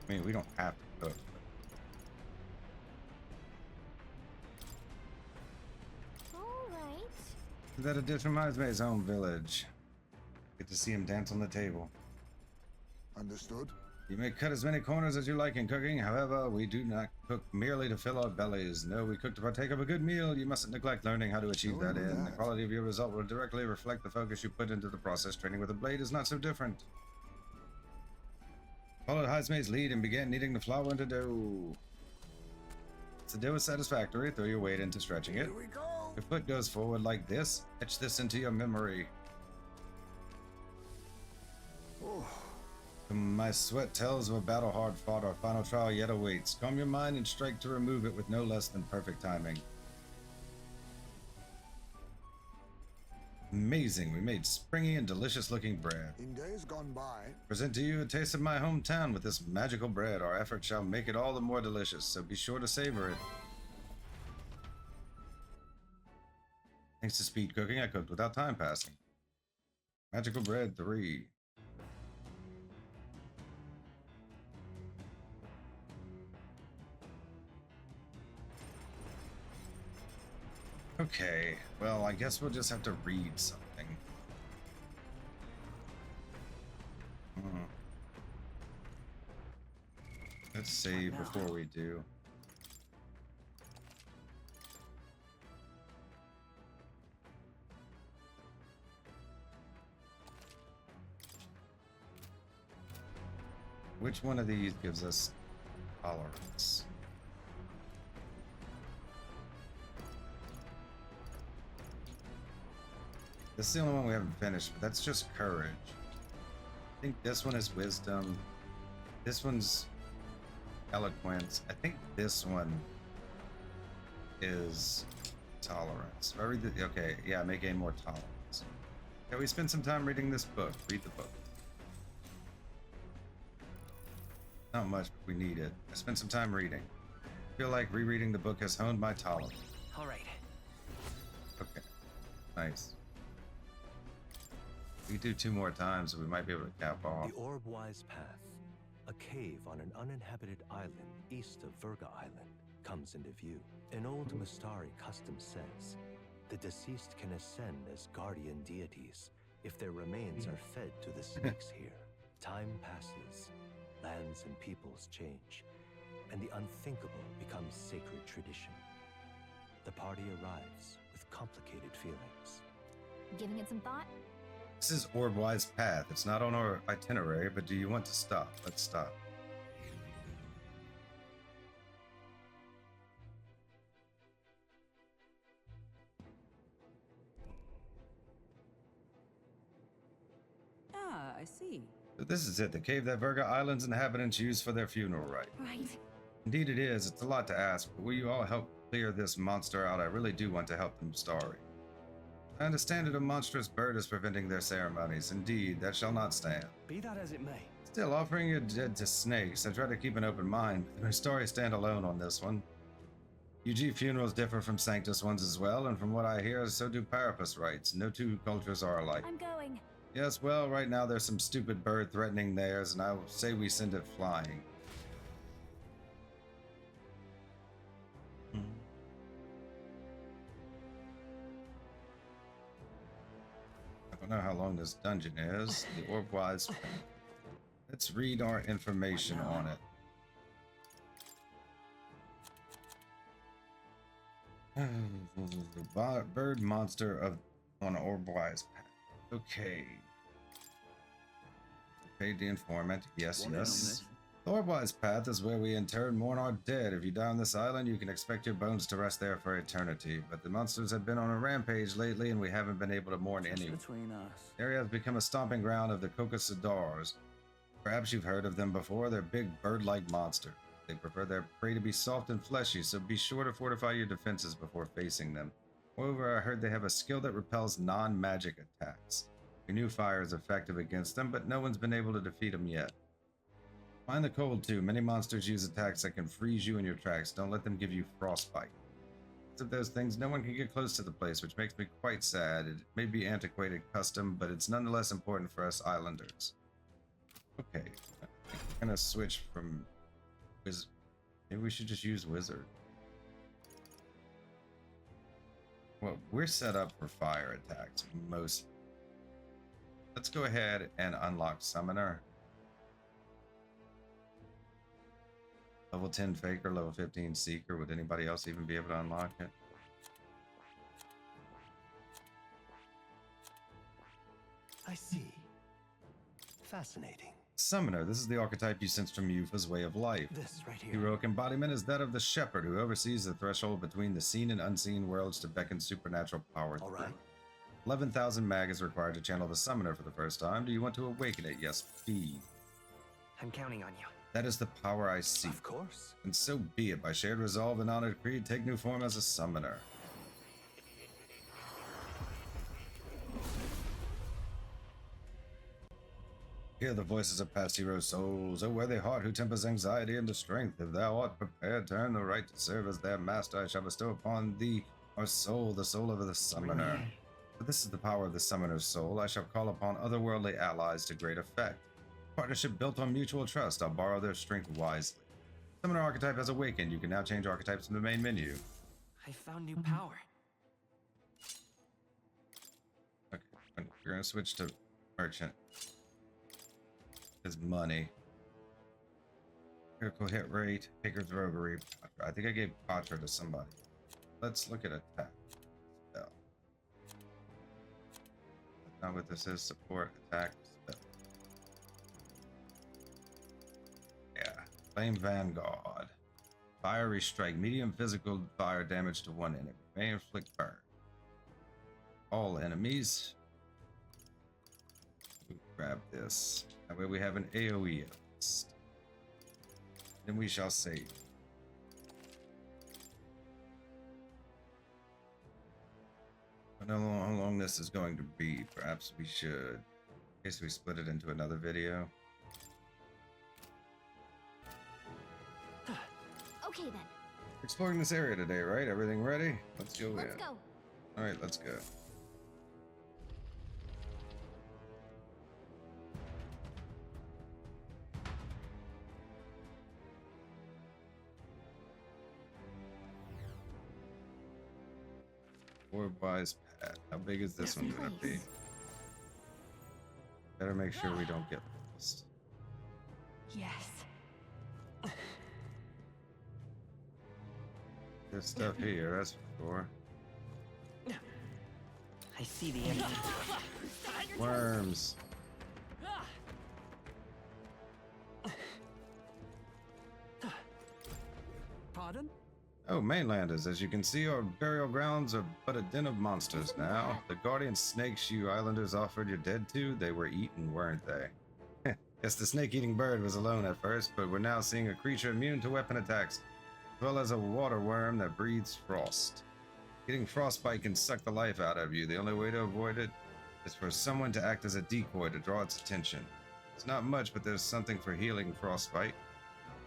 I mean, we don't have to cook. Alright. That a dish reminds me of his home village. Get to see him dance on the table. Understood. You may cut as many corners as you like in cooking, however, we do not cook merely to fill our bellies. No, we cook to partake of a good meal. You mustn't neglect learning how to achieve that end. The quality of your result will directly reflect the focus you put into the process. Training with a blade is not so different. Followed Highsmaid's lead and began kneading the flour into dough. Once the dough is satisfactory, throw your weight into stretching it. Here we go. Your foot goes forward like this. Etch this into your memory. Oh, My sweat tells of a battle hard fought. Our final trial yet awaits. Calm your mind and strike to remove it with no less than perfect timing. Amazing. We made springy and delicious looking bread. in days gone by, Present to you a taste of my hometown with this magical bread. Our efforts shall make it all the more delicious, so be sure to savor it. Thanks to speed cooking, I cooked without time passing. Magical bread 3. Okay, well, I guess we'll just have to read something. Let's save before we do. Which one of these gives us tolerance? This is the only one we haven't finished, but that's just courage. I think this one is wisdom. This one's eloquence. I think this one is tolerance. If I read the, okay, yeah, I may gain more tolerance. Okay, we spend some time reading this book. Read the book. Not much, but we need it. I spent some time reading. I feel like rereading the book has honed my tolerance. All right. Okay, nice. We do 2 more times, so we might be able to cap off. The Orbwise Path, a cave on an uninhabited island east of Virga Island, comes into view. An old Mustari custom says the deceased can ascend as guardian deities if their remains are fed to the snakes here. Time passes, lands and peoples change, and the unthinkable becomes sacred tradition. The party arrives with complicated feelings. Giving it some thought? This is Orbwise Path. It's not on our itinerary, but do you want to stop? Let's stop. Ah, I see. So this is it, the cave that Virga Island's inhabitants use for their funeral rite. Right. Indeed it is. It's a lot to ask, but will you all help clear this monster out? I really do want to help them, Starry. I understand that a monstrous bird is preventing their ceremonies. Indeed, that shall not stand. Be that as it may. Still, offering your dead to snakes, I try to keep an open mind, but my story stand alone on this one. UG funerals differ from Sanctus ones as well, and from what I hear, so do Parapus rites. No two cultures are alike. I'm going. Yes, well, right now there's some stupid bird threatening theirs, and I will say we send it flying. I don't know how long this dungeon is. The Orbwise Path. Let's read our information on it. The bird monster on Orbwise Path. Okay. Paid the informant. Yes, yes. The Orbwise Path is where we inter and mourn our dead. If you die on this island, you can expect your bones to rest there for eternity. But the monsters have been on a rampage lately, and we haven't been able to mourn anyone. Between us. The area has become a stomping ground of the Kokasadores. Perhaps you've heard of them before. They're big bird-like monsters. They prefer their prey to be soft and fleshy, so be sure to fortify your defenses before facing them. Moreover, I heard they have a skill that repels non-magic attacks. We knew fire is effective against them, but no one's been able to defeat them yet. Mind the cold too. Many monsters use attacks that can freeze you in your tracks. Don't let them give you frostbite. Because of those things, no one can get close to the place, which makes me quite sad. It may be antiquated custom, but it's nonetheless important for us islanders. Okay, I'm gonna switch from wizard. Maybe we should just use wizard. Well, we're set up for fire attacks most. Let's go ahead and unlock summoner. Level 10 faker, level 15 seeker. Would anybody else even be able to unlock it? I see. Fascinating. Summoner. This is the archetype you sense from Eupha's way of life. This right here. Heroic embodiment is that of the shepherd who oversees the threshold between the seen and unseen worlds to beckon supernatural power. All right. 11,000 mag is required to channel the summoner for the first time. Do you want to awaken it? Yes, please. I'm counting on you. That is the power I seek. Of course. And so be it. By shared resolve and honored creed, take new form as a summoner. Hear the voices of past hero souls. O worthy heart who tempers anxiety into strength. If thou art prepared to earn the right to serve as their master, I shall bestow upon thee our soul, the soul of the summoner. But this is the power of the summoner's soul. I shall call upon otherworldly allies to great effect. Partnership built on mutual trust. I'll borrow their strength wisely. Summoner archetype has awakened. You can now change archetypes in the main menu. I found new power. Okay, we're gonna switch to merchant. His money. Critical hit rate. Taker's roguery. I think I gave Patra to somebody. Let's look at attack. Spell. That's not what this is. Support, attack, spell. Yeah. Flame Vanguard. Fiery strike. Medium physical fire damage to one enemy. May inflict burn. All enemies. Grab this. That way we have an AoE at least. Then we shall save. I don't know how long this is going to be. Perhaps we should. In case we split it into another video. Okay then. Exploring this area today, right? Everything ready? Let's go Let's in. go. Alright, let's go. Orbwise Path. How big is this one gonna be? Better make sure we don't get lost. Yes. There's stuff here, that's for sure. I see the enemy. Worms. Pardon? Oh, mainlanders, as you can see, our burial grounds are but a den of monsters now. The guardian snakes you islanders offered your dead to, they were eaten, weren't they? Yes, the snake-eating bird was alone at first, but we're now seeing a creature immune to weapon attacks, as well as a water worm that breathes frost. Getting frostbite can suck the life out of you. The only way to avoid it is for someone to act as a decoy to draw its attention. It's not much, but there's something for healing frostbite.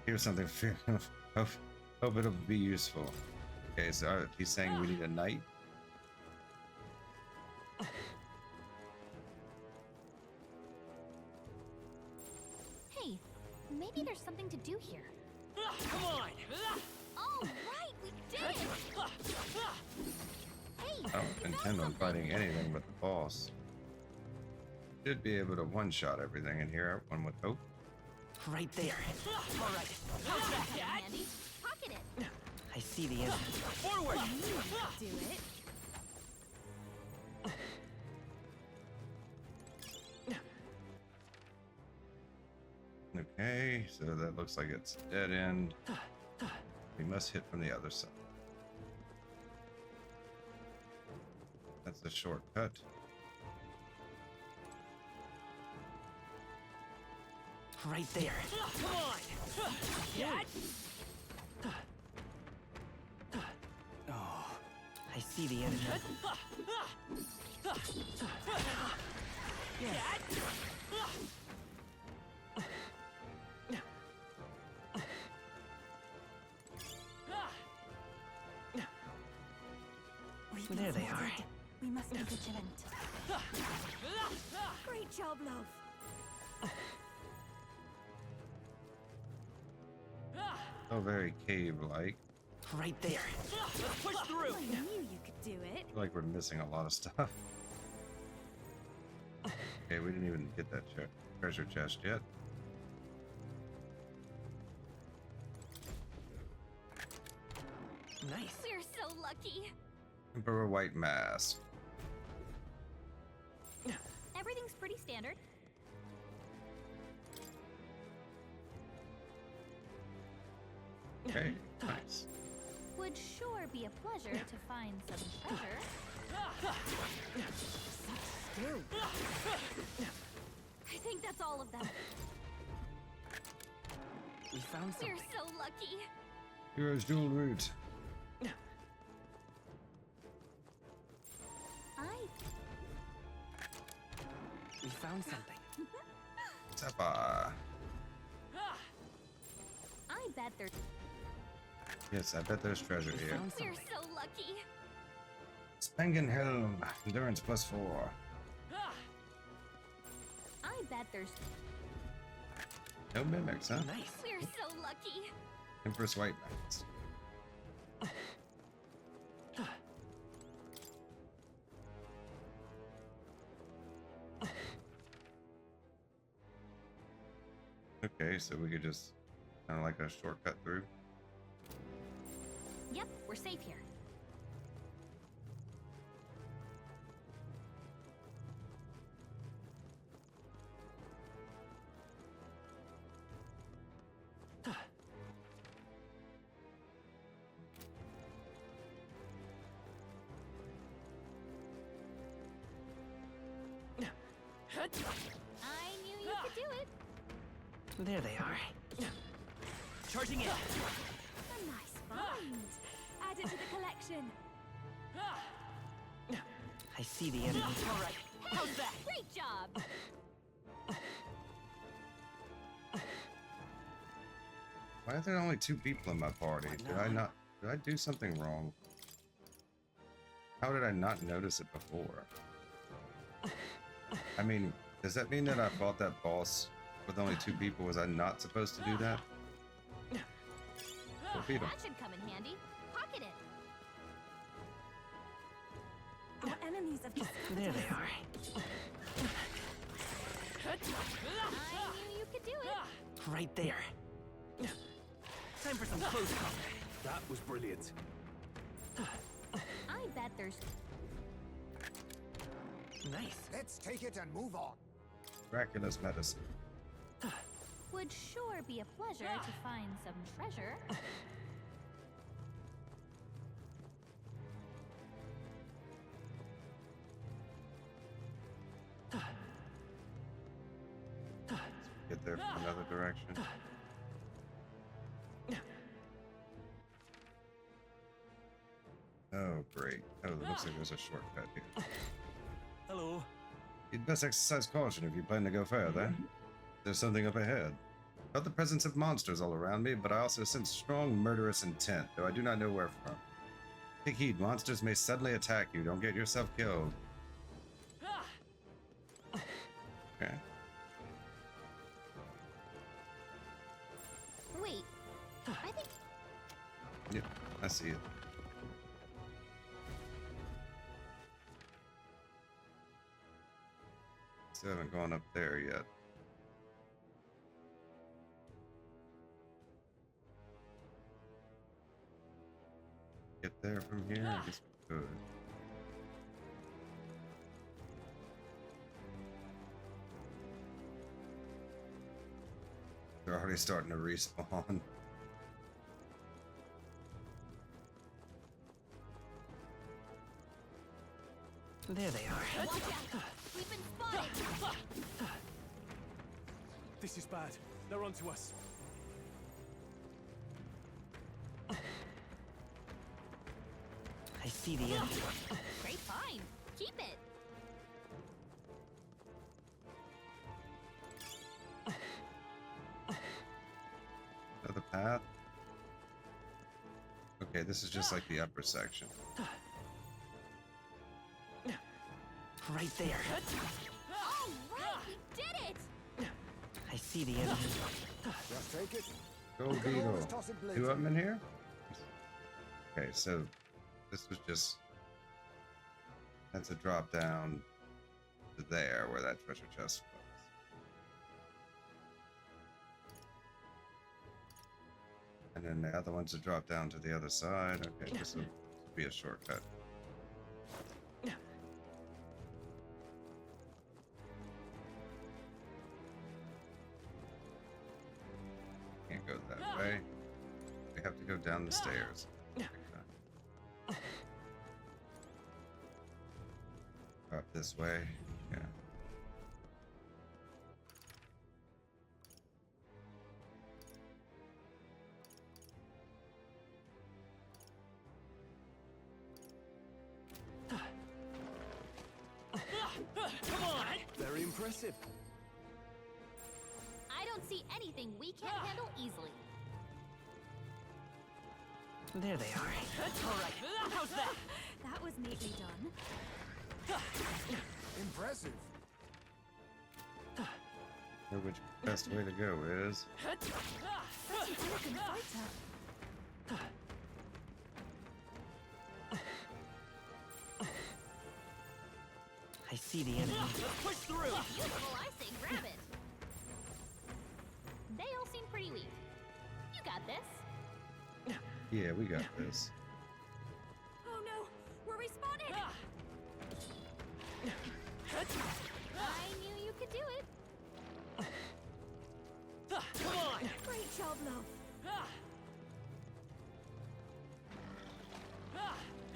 Here's something for hope it'll be useful. Okay, so he's saying we need a knight. Hey, maybe there's something to do here. Come on! Oh, right, we did it! Hey, I don't intend on fighting anything but the boss. Should be able to one-shot everything in here, one would hope. Right there. All right. How's that, Dad? Andy, pocket it. I see the end. Forward! Do it. Okay, so that looks like it's a dead end. We must hit from the other side. That's a shortcut. Right there. Come on! Dad? Oh, I see the enemy. Dad? There they are. We must be vigilant. Great job, love. So very cave-like. Right there. Let's push through! I knew you could do it. I feel like we're missing a lot of stuff. Okay, we didn't even get that treasure chest yet. Nice. We're so lucky. Emperor White Mask. Everything's pretty standard. Okay, nice. Would sure be a pleasure to find some treasure. I think that's all of them. We found We're something. so lucky. Hero's dual route. We found something. Zappa. I bet there's. Yes, I bet there's treasure here. Found We're something. so lucky. Spangenhelm. Endurance +4. I bet there's. No mimics, huh? Nice. We're so lucky. Empress White Mask. Okay, so we could just kind of like a shortcut through. Yep, we're safe here. I knew you could do it. There they are. Charging in! A nice find. Add it to the collection. I see the enemy. All right. How's that? Great job. Why are there only 2 people in my party? Did I do something wrong? How did I not notice it before? I mean, does that mean that I fought that boss with only 2 people? Was I not supposed to do that? Torpedo. That should come in handy. Pocket it. Our enemies have just. There they are. I knew you could do it. Right there. Time for some close combat. That was brilliant. I bet there's. Nice. Let's take it and move on. Miraculous medicine. Would sure be a pleasure to find some treasure. Get up there from another direction. Oh, great. Oh, it looks like there's a shortcut here. Hello. You'd best exercise caution if you plan to go further. There's something up ahead. Felt the presence of monsters all around me, but I also sense strong murderous intent, though I do not know where from. Take heed, monsters may suddenly attack you. Don't get yourself killed. Okay. Wait, I think... Yep, I see it. Still haven't gone up there yet. Get there from here? I guess we could. They're already starting to respawn. There they are. Watch out! We've been spotted! This is bad. They're onto us. I see the enemy. Great find! Keep it! Another path? Okay, this is just like the upper section. Right there. All right, we did it! I see the enemy. Just take it. Go Beetle. Two of them in here? Okay, so this was just... That's a drop down to there where that treasure chest was. And then the other one's a drop down to the other side. Okay, this will be a shortcut. Can't go that way. We have to go down the stairs. Up this way. Yeah. Come on! Very impressive. I don't see anything we can't handle easily. There they are. All right. How's that? That was neatly done. Impressive. Know which best way to go is. Such an elegant fighter. I see the enemy. Let's push through. Beautiful, I say grab it. They all seem pretty weak. You got this. Yeah, we got this. Oh no, we're respawning. I knew you could do it. Come on. Great job, love.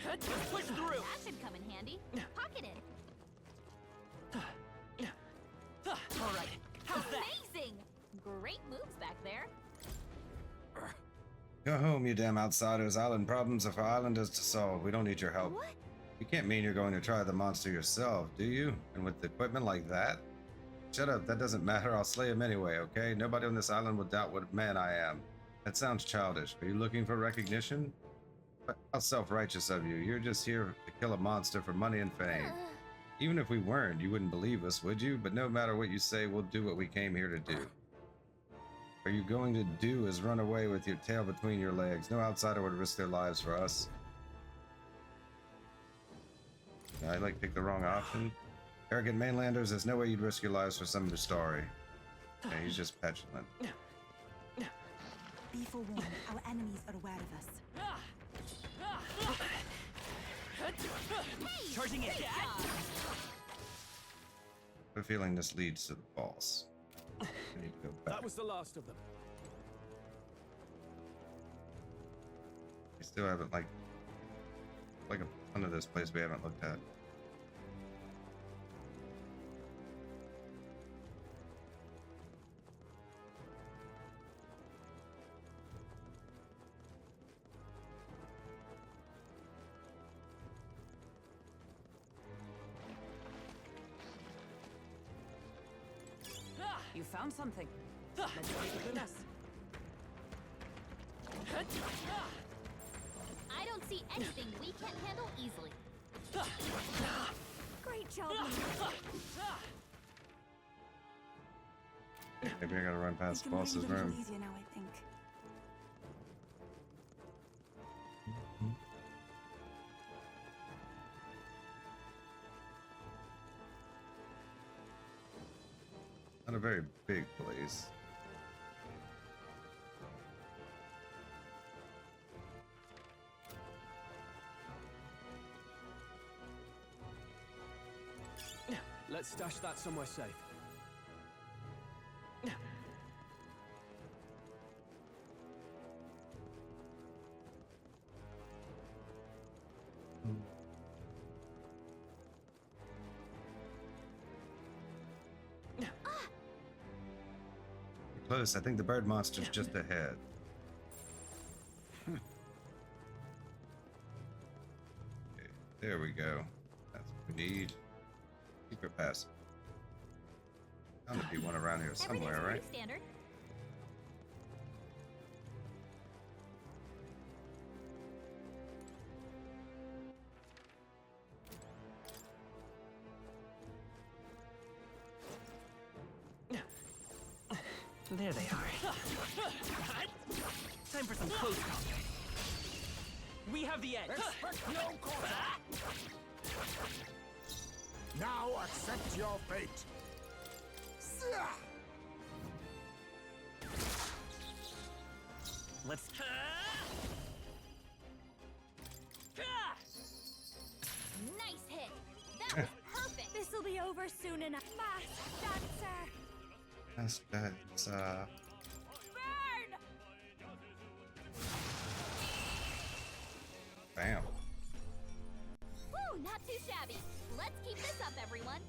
Let's push through. That should come in handy. Pocket it. All right. How's that? Amazing. Great moves back there. Go home, you damn outsiders. Island problems are for islanders to solve. We don't need your help. What? You can't mean you're going to try the monster yourself, do you? And with equipment like that? Shut up, that doesn't matter. I'll slay him anyway, okay? Nobody on this island will doubt what man I am. That sounds childish. Are you looking for recognition? How self-righteous of you. You're just here to kill a monster for money and fame. Even if we weren't, you wouldn't believe us, would you? But no matter what you say, we'll do what we came here to do. Are you going to do is run away with your tail between your legs? No outsider would risk their lives for us. I picked the wrong option. Arrogant mainlanders, there's no way you'd risk your lives for some story. Okay, he's just petulant. Be forewarned, our enemies are aware of us. Charging it. I have a feeling this leads to the boss. I need to go back. That was the last of them. We still haven't like a ton of this place we haven't looked at. You found something. Let's take a look. I don't see anything we can't handle easily. Great job. Maybe I gotta run past the boss's room. Easier now, I think. Not a very big place. Let's stash that somewhere safe. Close. I think the bird monster's just ahead. Okay, there we go. That's what we need. Secret pass. Bound to be one around here somewhere, right? Standard. There they are. Time for some close combat. We have the edge. Expect no combat. Now accept your fate. Let's. Nice hit. That was perfect. This will be over soon enough. Mass dancer. That's Burn! bam. Woo, not too shabby. Let's keep this up, everyone.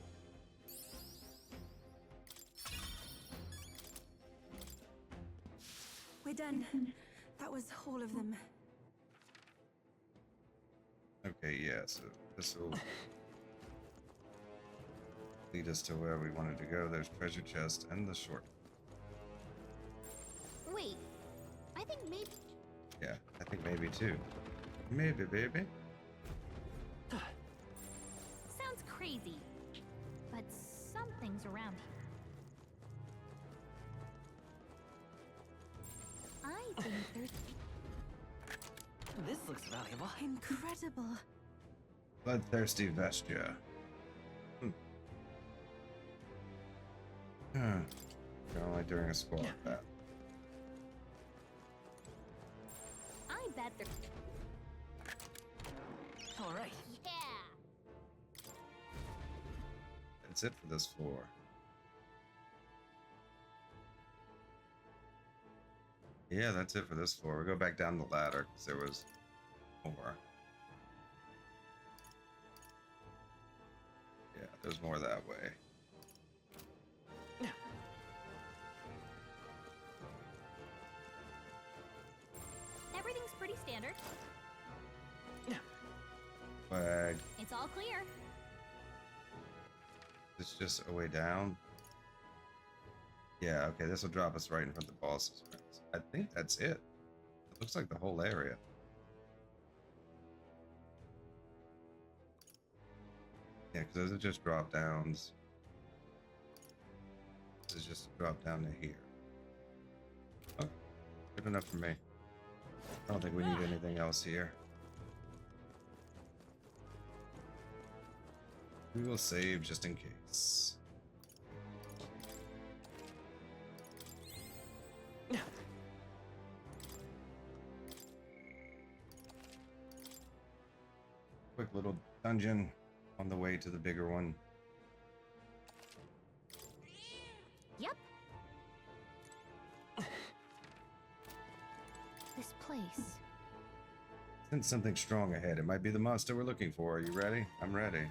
We're done. That was all of them. Okay, yeah, so this will lead us to where we wanted to go. There's treasure chest and the short. Wait, I think maybe... Yeah, I think maybe too. Maybe, baby. Sounds crazy, but something's around here. I think there's... This looks valuable. Incredible. Bloodthirsty vesture. Only during a squad battle. I bet they're... All right. Yeah! That's it for this floor. Yeah, that's it for this floor. We go back down the ladder because there was more. Yeah, there's more that way. Everything's pretty standard. Flag. It's all clear. It's just a way down. Yeah, okay, this will drop us right in front of the boss's room. I think that's it. It looks like the whole area. Yeah, because those are just drop downs. This is just a drop down to here. Okay, good enough for me. I don't think we need anything else here. We will save just in case. Quick little dungeon on the way to the bigger one. Yep. This place. Sense something strong ahead. It might be the monster we're looking for. Are you ready? I'm ready.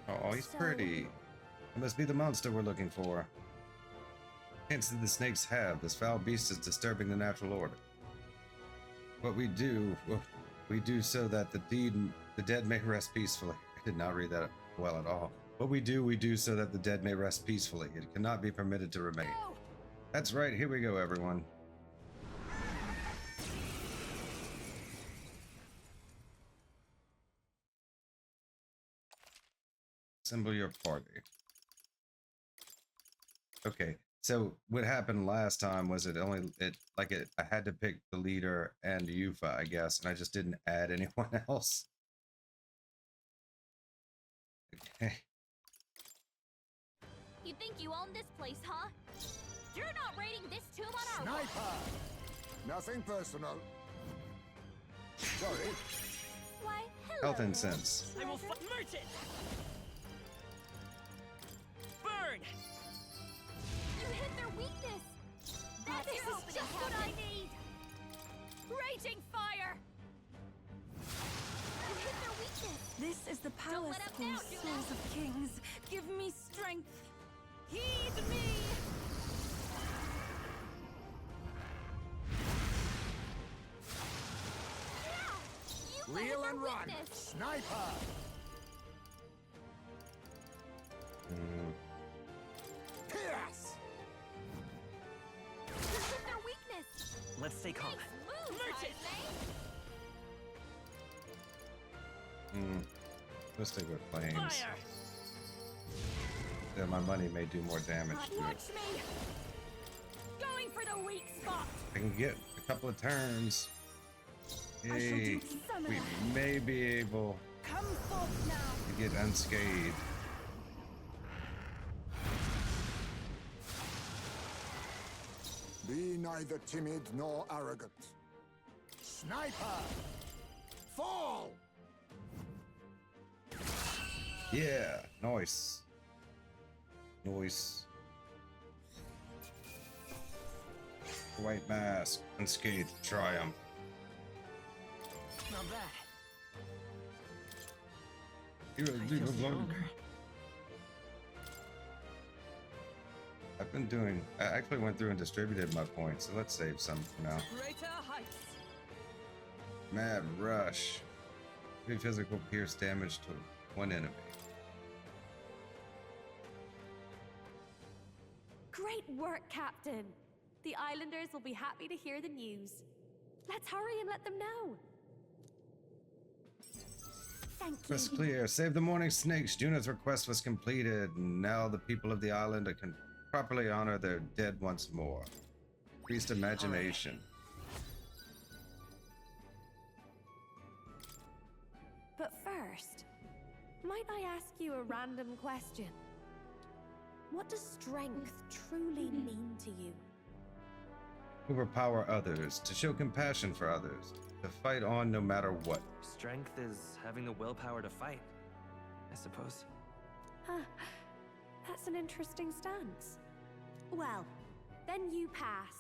Oh, he's pretty. It must be the monster we're looking for. Can't see the snakes have. This foul beast is disturbing the natural order. what we do so that the dead may rest peacefully. I did not read that well at all. What we do so that the dead may rest peacefully. It cannot be permitted to remain. No! That's right, here we go, everyone. Assemble your party. Okay, so what happened last time was I had to pick the leader and Eupha, I guess, and I just didn't add anyone else. Okay. You think you own this place, huh? You're not raiding this tomb on our watch. Sniper! Nothing personal. Sorry. Why, hello. Health and sense. I will merchant! Burn! You hit their weakness. That's This your is opening, just what Captain. I need! Raging fire! You hit their weakness. This is the power Don't let up now, source Junah. of kings. Give me strength. Heed me! You let Reel their and run. weakness. Sniper! Pierce! You hit their weakness. Let's stay calm. Nice move, Merchant. Islet. Let's stick with flames. Fire! Yeah, my money may do more damage to it. Watch me! Going for the weak spot! I can get a couple of turns. I shall Yay. do summoner. We may be able Come forth now. to get unscathed. Be neither timid nor arrogant. Sniper! Fall! Yeah, nice. Nice. White mask, unscathed, triumph. Not bad. You I feel stronger. I actually went through and distributed my points, so let's save some for now. Greater heights! Mad rush. 3 physical pierce damage to one enemy. Great work, Captain. The islanders will be happy to hear the news. Let's hurry and let them know. Thank you. Quest clear. Save the morning snakes. Junah's request was completed, and now the people of the island can properly honor their dead once more. Increased imagination. But first, might I ask you a random question? What does strength truly mean to you? Overpower others, to show compassion for others, to fight on no matter what. Strength is having the willpower to fight, I suppose. Huh. That's an interesting stance. Well, then you pass.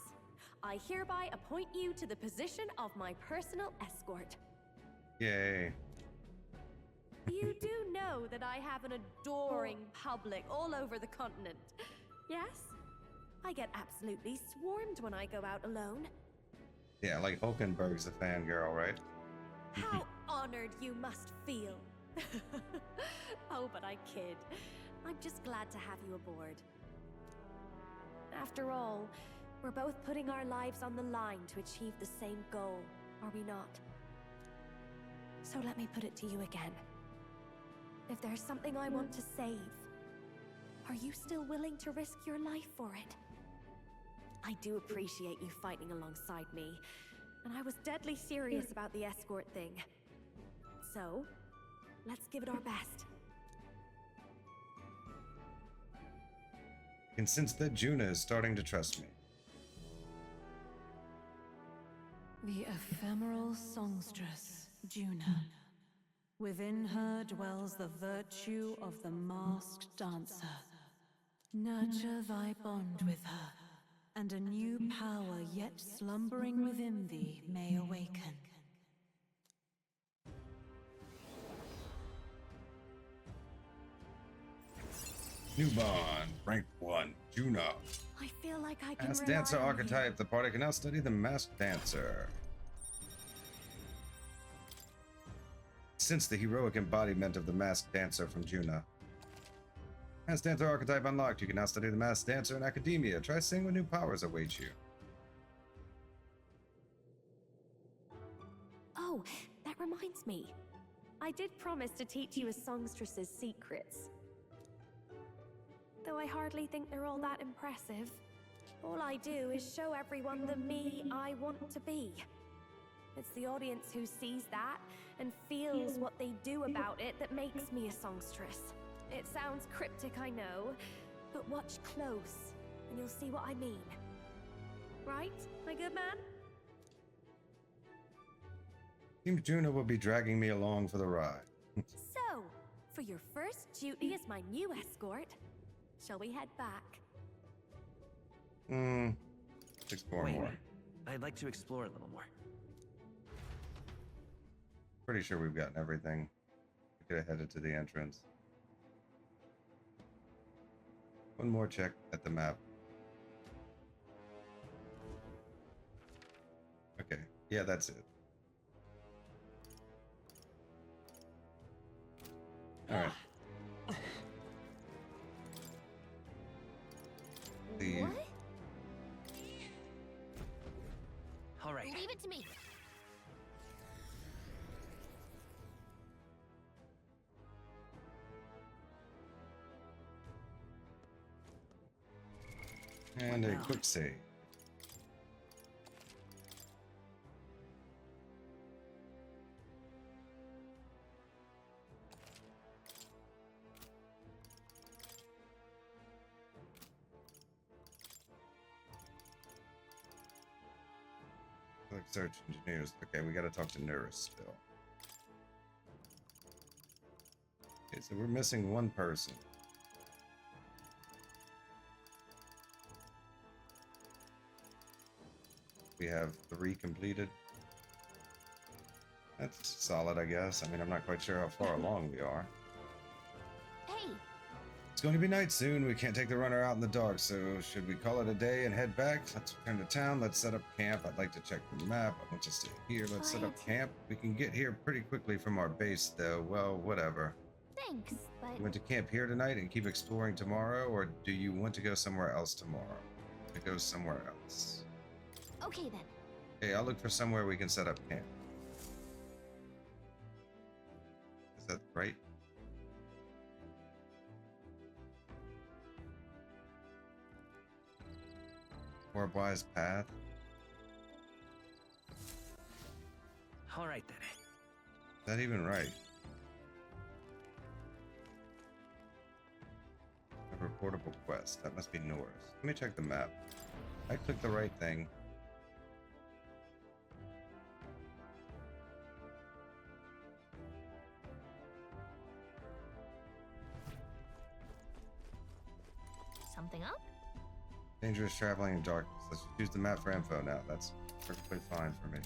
I hereby appoint you to the position of my personal escort. Yay. You do know that I have an adoring public all over the continent. Yes? I get absolutely swarmed when I go out alone. Yeah, like Hulkenberg's a fangirl, right? How honored you must feel. Oh, but I kid. I'm just glad to have you aboard. After all, we're both putting our lives on the line to achieve the same goal, are we not? So let me put it to you again. If there's something I want to save, are you still willing to risk your life for it? I do appreciate you fighting alongside me, and I was deadly serious about the escort thing. So, let's give it our best. I can sense that Junah is starting to trust me. The ephemeral songstress, Junah. Within her dwells the virtue of the masked dancer. Nurture thy bond with her, and a new power yet slumbering within thee may awaken. New bond, rank 1, Junah. I feel like I can Masked rely Dancer on you. archetype. The party can now study the Masked Dancer. Since the heroic embodiment of the masked dancer from Junah. Masked Dancer archetype unlocked. You can now study the Masked Dancer in academia. Try seeing what new powers await you. Oh, that reminds me. I did promise to teach you a songstress's secrets. Though I hardly think they're all that impressive. All I do is show everyone the me I want to be. It's the audience who sees that and feels what they do about it that makes me a songstress. It sounds cryptic, I know, but watch close and you'll see what I mean. Right, my good man? Seems Junah will be dragging me along for the ride. So, for your first duty as my new escort, shall we head back? Let's explore Wait, more. I'd like to explore a little more. Pretty sure we've gotten everything. We could have headed to the entrance. One more check at the map. Okay, yeah, that's it. Alright. Leave. What? All right. Leave it to me. And a quick save. Like search engineers. Okay, we gotta talk to Neuras still. Okay, so we're missing one person. We have 3 completed. That's solid, I guess. I mean, I'm not quite sure how far along we are. Hey! It's going to be night soon. We can't take the runner out in the dark, so should we call it a day and head back? Let's return to town. Let's set up camp. I'd like to check the map. I want to stay here. Let's set up camp. We can get here pretty quickly from our base, though. Well, whatever. Thanks, but... You want to camp here tonight and keep exploring tomorrow, or do you want to go somewhere else tomorrow? To go somewhere else. Okay, then. Okay, I'll look for somewhere we can set up camp. Is that right? Orbwise Path. All right then. Is that even right? A reportable quest. That must be Neuras. Let me check the map. I clicked the right thing. Something up? Dangerous traveling in darkness. Let's use the map for info now. That's perfectly fine for me.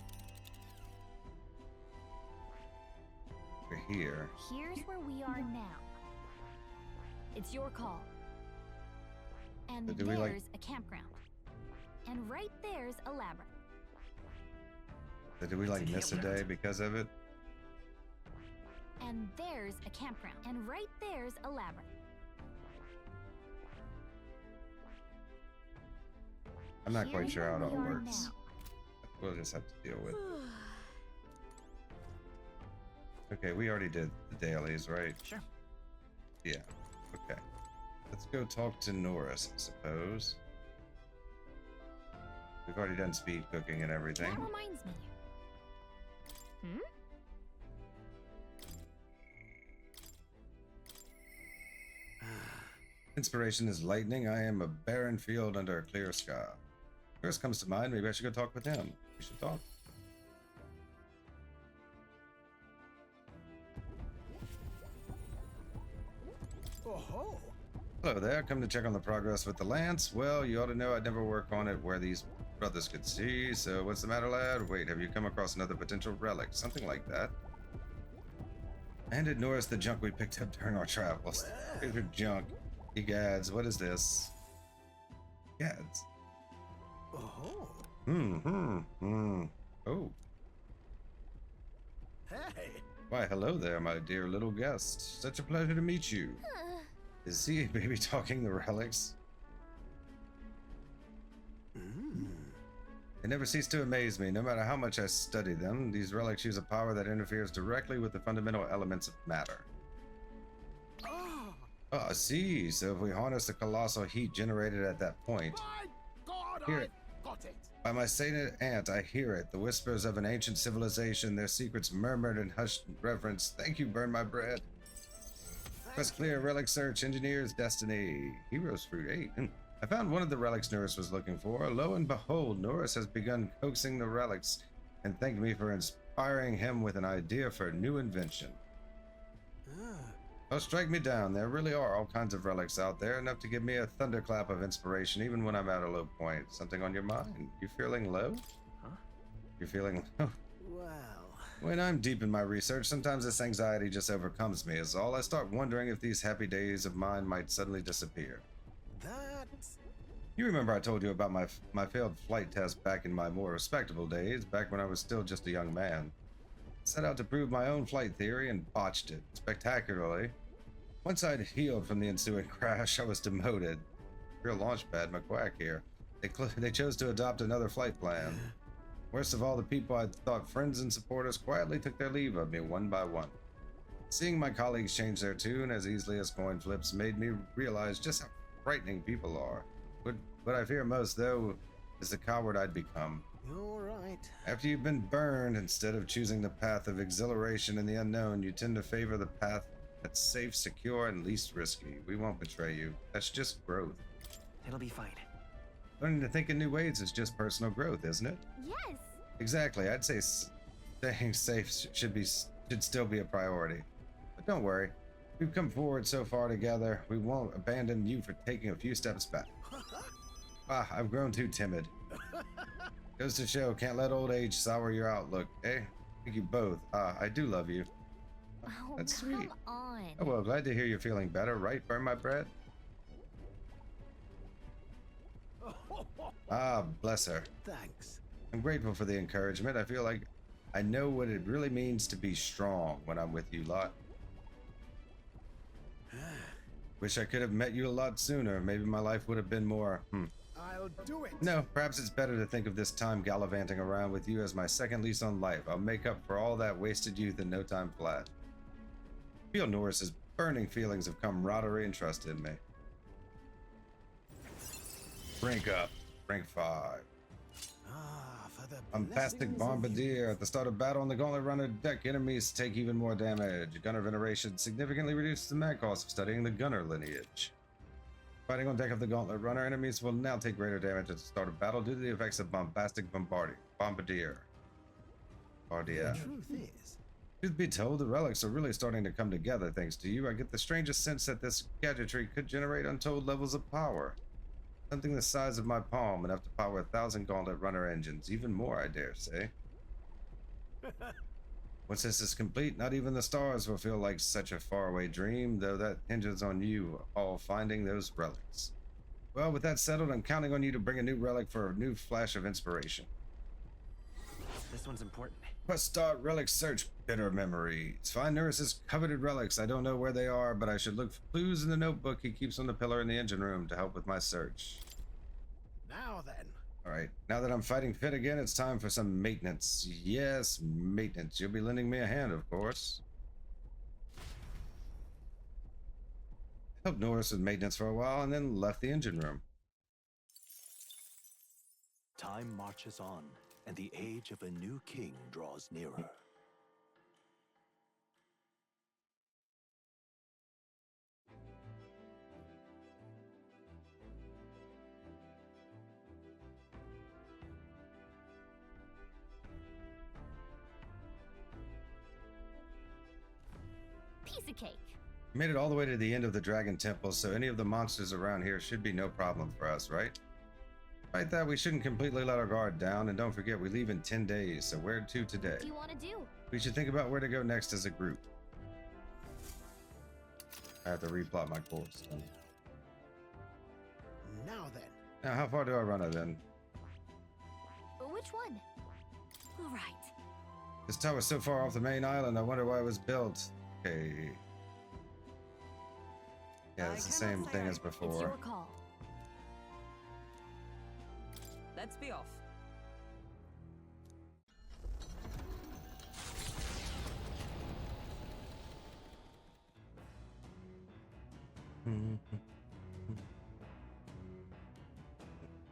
We're here. Here's where we are now. It's your call. And So do we, there's like- a campground. And right there's a labyrinth. So did we like miss a day because of it? And there's a campground. And right there's a labyrinth. I'm not quite Here's sure how it where all we are works. now. We'll just have to deal with it. Okay, we already did the dailies, right? Sure. Yeah. Okay. Let's go talk to Neuras, I suppose. We've already done speed cooking and everything. That reminds me. Inspiration is lightning. I am a barren field under a clear sky. First comes to mind, maybe I should go talk with him. We should talk. Oh-ho! Hello there, come to check on the progress with the lance. Well, you ought to know I'd never work on it where these brothers could see, so what's the matter, lad? Wait, have you come across another potential relic? Something like that. I handed Neuras the junk we picked up during our travels. Favorite junk. Egads, what is this? Gads. Oh-ho! Oh. Hey, Why, hello there, my dear little guest. Such a pleasure to meet you. Is he baby talking the relics? They never cease to amaze me, no matter how much I study them. These relics use a power that interferes directly with the fundamental elements of matter. Oh, I see. So if we harness the colossal heat generated at that point... My God, Hear I it. got it! By my sainted aunt, I hear it. The whispers of an ancient civilization, their secrets murmured in hushed reverence. Thank you, burn my bread. Quest clear, relic search, engineer's destiny. Hero's fruit 8. I found one of the relics Neuras was looking for. Lo and behold, Neuras has begun coaxing the relics and thanked me for inspiring him with an idea for a new invention. Oh, strike me down. There really are all kinds of relics out there, enough to give me a thunderclap of inspiration even when I'm at a low point. Something on your mind? You feeling low? Huh? You're feeling low? Well... When I'm deep in my research, sometimes this anxiety just overcomes me is all. I start wondering if these happy days of mine might suddenly disappear. That's... You remember I told you about my failed flight test back in my more respectable days, back when I was still just a young man. Set out to prove my own flight theory and botched it spectacularly. Once I'd healed from the ensuing crash, I was demoted. Real launchpad McQuack here. They chose to adopt another flight plan. Worst of all, the people I thought friends and supporters quietly took their leave of me one by one. Seeing my colleagues change their tune as easily as coin flips made me realize just how frightening people are. What I fear most, though, is the coward I'd become. You're right. After you've been burned, instead of choosing the path of exhilaration in the unknown, you tend to favor the path that's safe, secure, and least risky. We won't betray you. That's just growth. It'll be fine. Learning to think in new ways is just personal growth, isn't it? Yes! Exactly. I'd say staying safe should still be a priority. But don't worry. We've come forward so far together, we won't abandon you for taking a few steps back. I've grown too timid. Goes to show, can't let old age sour your outlook, eh? Thank you both. I do love you. Oh, That's sweet. come on. Oh, well, glad to hear you're feeling better, right? Burn my bread? Bless her. Thanks. I'm grateful for the encouragement. I feel like I know what it really means to be strong when I'm with you lot. Wish I could have met you a lot sooner. Maybe my life would have been more, I'll do it! No, perhaps it's better to think of this time gallivanting around with you as my second lease on life. I'll make up for all that wasted youth in no time flat. Feel Neuras' burning feelings of camaraderie and trust in me. Rank up. Rank 5. For the Bombastic blessings of Bombardier. At the start of battle on the Gauntlet Runner deck, enemies take even more damage. Gunner Veneration significantly reduces the mag cost of studying the Gunner lineage. Fighting on deck of the Gauntlet Runner, enemies will now take greater damage at the start of battle due to the effects of Bombastic Bombardier. The truth is, Truth be told, the relics are really starting to come together thanks to you. I get the strangest sense that this gadgetry could generate untold levels of power. Something the size of my palm, enough to power 1,000 Gauntlet Runner engines. Even more, I dare say. Once this is complete, not even the stars will feel like such a faraway dream, though that hinges on you all finding those relics. Well, with that settled, I'm counting on you to bring a new relic for a new flash of inspiration. This one's important. Quest start relic search. Bitter memories. Find Neuras' coveted relics. I don't know where they are, but I should look for clues in the notebook he keeps on the pillar in the engine room to help with my search. Now then. Alright, now that I'm fighting fit again, it's time for some maintenance. Yes, maintenance. You'll be lending me a hand, of course. Helped Neuras with maintenance for a while and then left the engine room. time marches on, and the age of a new king draws nearer. Piece of cake. We made it all the way to the end of the Dragon Temple, so any of the monsters around here should be no problem for us, right? Despite that, we shouldn't completely let our guard down, and don't forget, we leave in 10 days, so where to today? What do you want to do? We should think about where to go next as a group. I have to replot my course. Now then. Now, how far do I run it then? Which one? All right. This tower's so far off the main island, I wonder why it was built. Okay. Yeah, it's the same thing as before. It's your call. Let's be off.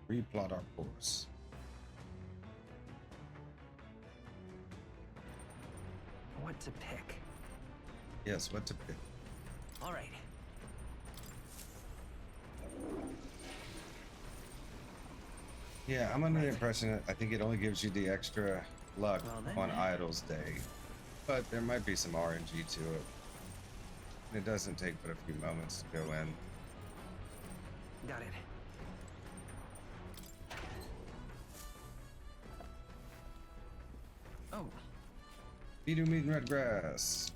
Replot our course. What to pick? Yes, what to pick. All right. Yeah, I'm under the impression that I think it only gives you the extra luck on Idol's Day. But there might be some RNG to it. And it doesn't take but a few moments to go in. Got it. Oh. Beetle meat and red grass.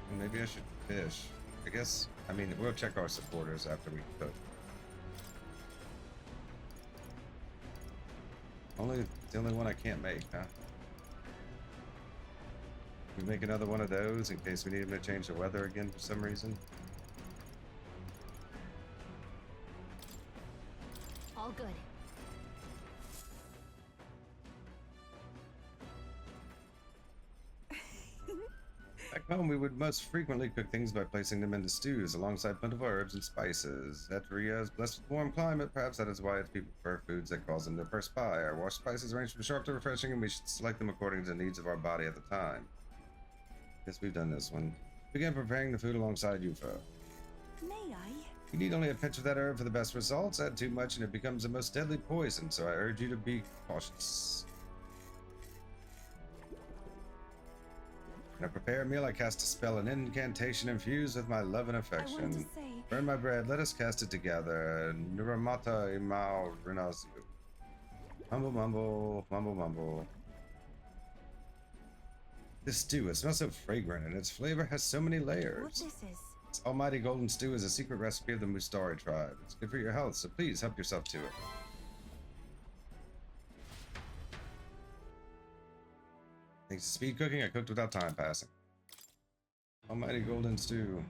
Well, maybe I should fish. I guess, I mean, we'll check our supporters after we cook. The only one I can't make, huh? We make another one of those in case we need him to change the weather again for some reason. All good. Back home, we would most frequently cook things by placing them into stews alongside plentiful herbs and spices. At Ria's blessed with warm climate, perhaps that is why its people prefer foods that cause them to perspire. Wash spices range from sharp to refreshing, and we should select them according to the needs of our body at the time. Guess we've done this one. Begin preparing the food alongside Eupha. May I? You need only a pinch of that herb for the best results. Add too much and it becomes the most deadly poison, so I urge you to be cautious. When I prepare a meal, I cast a spell, an incantation infused with my love and I want affection. to say. Burn my bread, let us cast it together. Nuramata imao renazio. Mumble, mumble, mumble, mumble. This stew, it smells so fragrant, and its flavor has so many layers. What this is? This almighty golden stew is a secret recipe of the Mustari tribe. It's good for your health, so please help yourself to it. Thanks to speed cooking, I cooked without time passing. Almighty golden stew.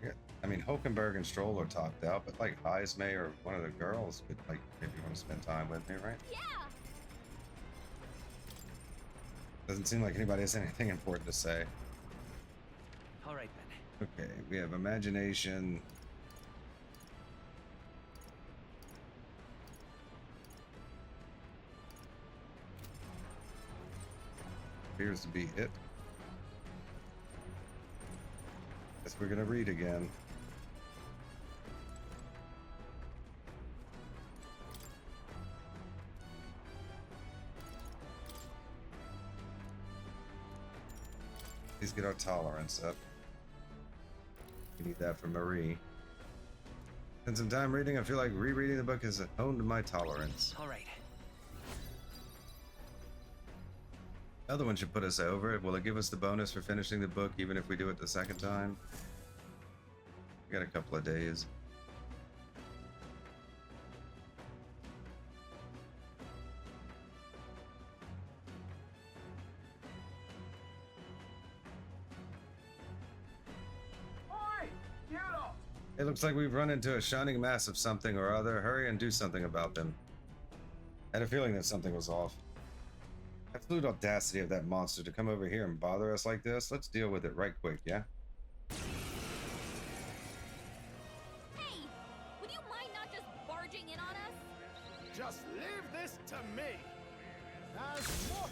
Yeah, I mean, Hulkenberg and Stroll are topped out, but like Heisme or one of the girls could like maybe want to spend time with me, right? Yeah. Doesn't seem like anybody has anything important to say. All right then. Okay, we have imagination. Appears to be it. Guess we're gonna read again. Please get our tolerance up. We need that for Marie. Spend some time reading. I feel like rereading the book has honed my tolerance. All right. Other one should put us over. Will it give us the bonus for finishing the book even if we do it the second time? We got a couple of days. It looks like we've run into a shining mass of something or other. Hurry and do something about them. I had a feeling that something was off. Absolute audacity of that monster to come over here and bother us like this. Let's deal with it right quick, yeah? Hey, would you mind not just barging in on us? Just leave this to me. There's more to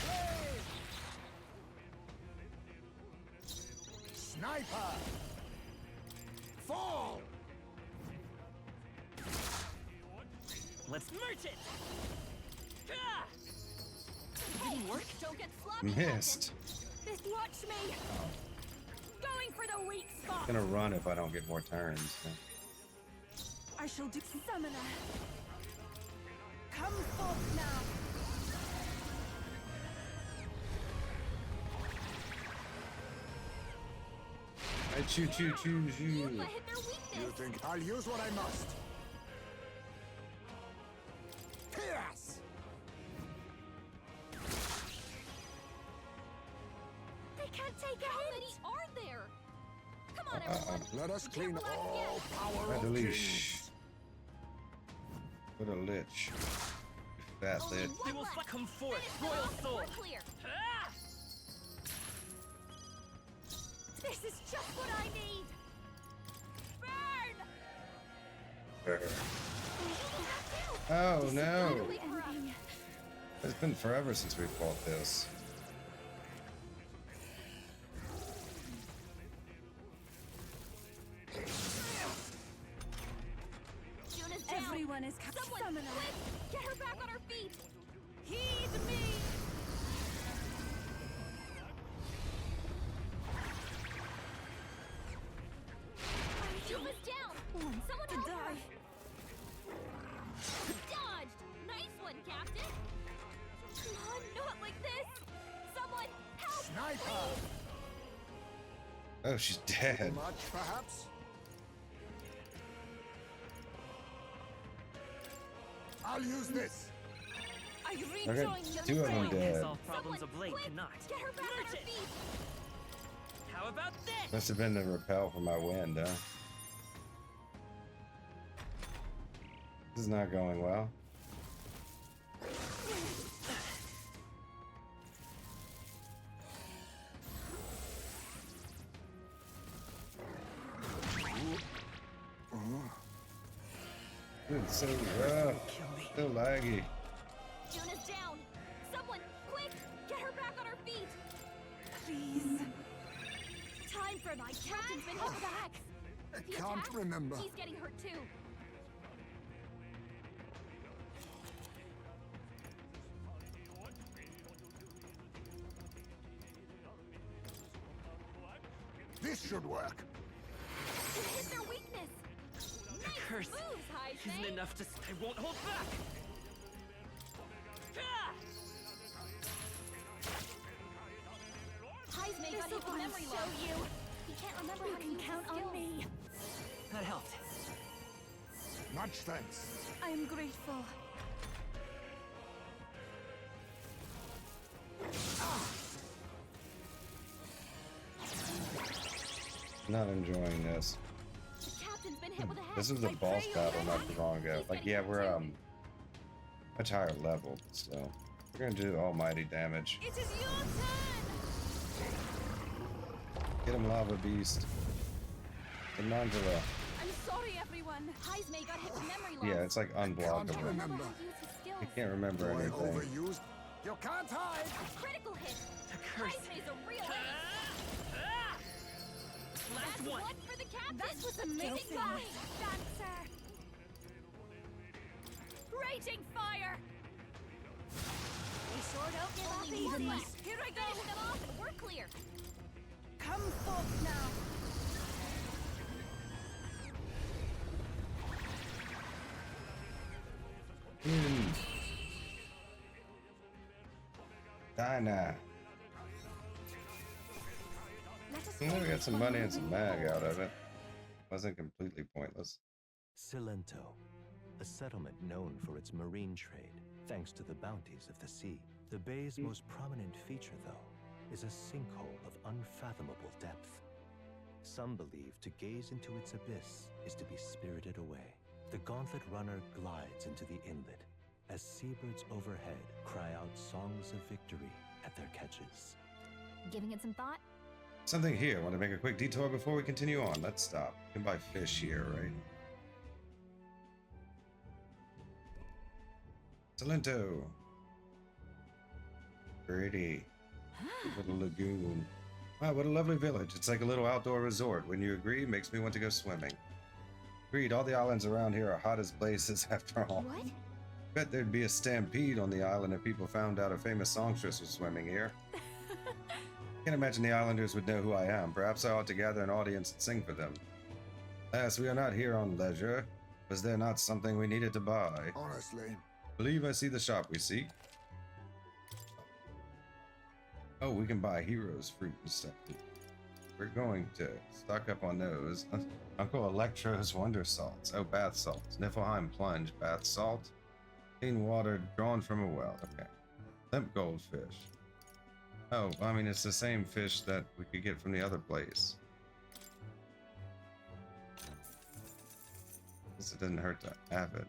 play. Sniper. Fall. Let's merchant. Didn't work. Don't get sloppy. Missed. This watch me. Going for the weak spot. I'm gonna run if I don't get more turns. I shall do summoner. Come forth now. I choose you. Eupha hit their You weakness. think I'll use what I must? Yes! They can't take a hit. How many are there? Come on, everyone. Let us We can't clean relax all yet. power of Fatolich. kings. What a lich. Fat Only lit. one left. Come forth, Finish them royal off. soul. We're clear. This is just what I need. Burn! Oh no! Finally for us. It's been forever since we fought this. Junah's down. Everyone is Someone, summoner. quick! Get her back on her feet! Heed me. Junah's down! Someone To help her! die. Dodged! Nice one, Captain! Come on, not like this! Someone, help! Sniper! Oh, she's dead. Much, perhaps? I'll use this. I Okay, rejoin two of them your dead. Solve problems of late quick, cannot. Get her back on her Urgent. feet! How about this? Must have been the repel from my wind, huh? This is not going well. It's so rough. So laggy. Junah's down! Someone, quick! Get her back on her feet! Please. Time for my captain's been hit with an axe! I If he can't attacks, remember. He's getting hurt too. This should work. It hit their weakness! Nice curse moves, isn't Heisman! enough to. I won't hold back. Heisman got hit with memory loss. you. He can't remember You how to can use count his on skills. me. That helped. Much thanks. I am grateful. Not enjoying this. The captain's been hit with a This hex. was a I boss pray you battle not remember. too long ago. He's Like, getting yeah, hurt we're too. much higher level, so we're gonna do almighty damage. It is your turn. Get him, lava beast. The Mandala. I'm sorry, everyone. Heisman got hit with memory loss. Yeah, it's like Can't unblockable. remember. How to use his skills. I can't remember Do I anything. overused? You can't hide. Critical hit. The curse. Heisman's a real ace. Last That's one. one for the captain. That was amazing. Giving back. Dancer. Raging fire. We sure don't give up Even easy. my- Here I go. Finish them off and we're clear. Come forth now. Dinah. Let us We focus got some on money what and some we mag hold. out of it. Wasn't completely pointless. Silento, a settlement known for its marine trade, thanks to the bounties of the sea. The bay's most prominent feature, though, is a sinkhole of unfathomable depth. Some believe to gaze into its abyss is to be spirited away. The gauntlet runner glides into the inlet as seabirds overhead cry out songs of victory at their catches. Giving it some thought? Something here. Want to make a quick detour before we continue on? Let's stop. You can buy fish here, right? Silento. Pretty. Little lagoon. Wow, what a lovely village. It's like a little outdoor resort. When you agree, makes me want to go swimming. Agreed, all the islands around here are hot as blazes after all. What? Bet there'd be a stampede on the island if people found out a famous songstress was swimming here. Can't imagine the islanders would know who I am. Perhaps I ought to gather an audience and sing for them. Alas, we are not here on leisure. Was there not something we needed to buy? Honestly. Believe I see the shop we seek. Oh, we can buy heroes, fruit, and stuff. we're going to stock up on those. Uncle Electro's Wonder Salts. Oh, bath salts. Niflheim Plunge, bath salt. Clean water drawn from a well. Okay. Limp goldfish. Oh, I mean, it's the same fish that we could get from the other place. Guess it doesn't hurt to have it.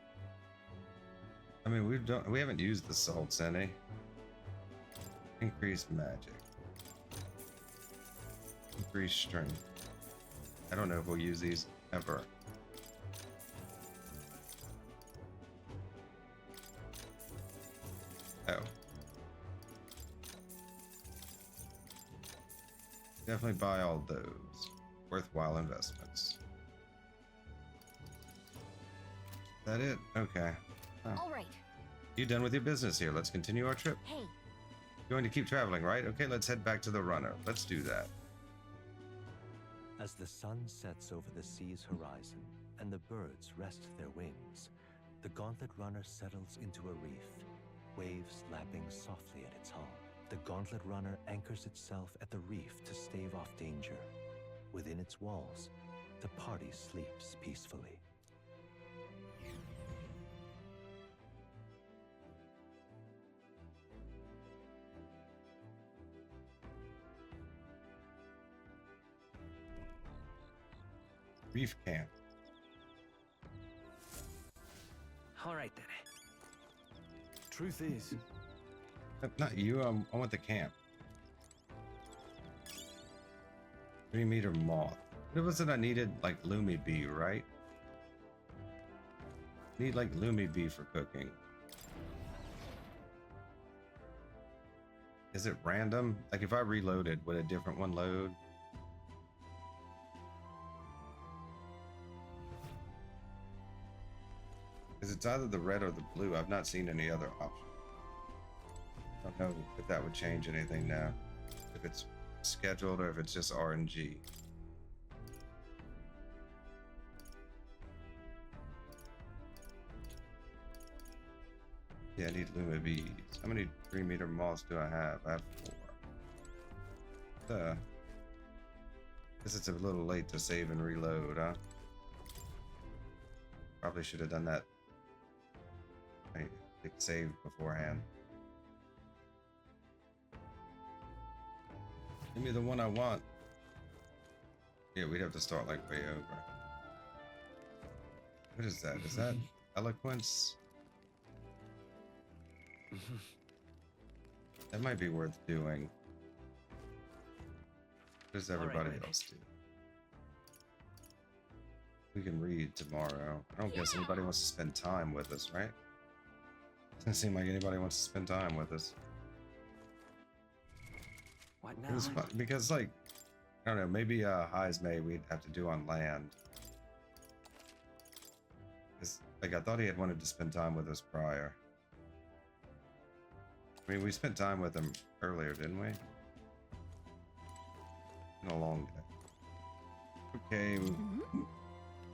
I mean, we haven't used the salts any. Increased magic. Increased strength. I don't know if we'll use these ever. Oh. Definitely buy all those. Worthwhile investments. Is that it? Okay. Oh. All right. You done with your business here? Let's continue our trip. Hey. Going to keep traveling, right? Okay, let's head back to the runner. Let's do that. As the sun sets over the sea's horizon and the birds rest their wings, the gauntlet runner settles into a reef, waves lapping softly at its hull. The gauntlet runner anchors itself at the reef to stave off danger. Within its walls, the party sleeps peacefully. Reef Camp. All right then. Truth is, Not you, I want the camp. 3-meter moth. What was it I needed? Like Lumi Bee, right? Need like Lumi Bee for cooking. Is it random? Like if I reloaded, would a different one load? Because it's either the red or the blue. I've not seen any other option. I don't know if that would change anything now. If it's scheduled or if it's just RNG. Yeah, I need Luma bees. How many 3-meter moths do I have? I have 4. Guess it's a little late to save and reload, huh? Probably should have done that. I saved beforehand. Give me the one I want. Yeah, we'd have to start like way over. What is that? Is that Eloquence? That might be worth doing. What does everybody else do? We can read tomorrow. I don't guess anybody wants to spend time with us, right? Doesn't seem like anybody wants to spend time with us. What now? Because, like, I don't know, maybe Highs May we'd have to do on land. Because, like, I thought he had wanted to spend time with us prior. I mean, we spent time with him earlier, didn't we? In a long day. Okay.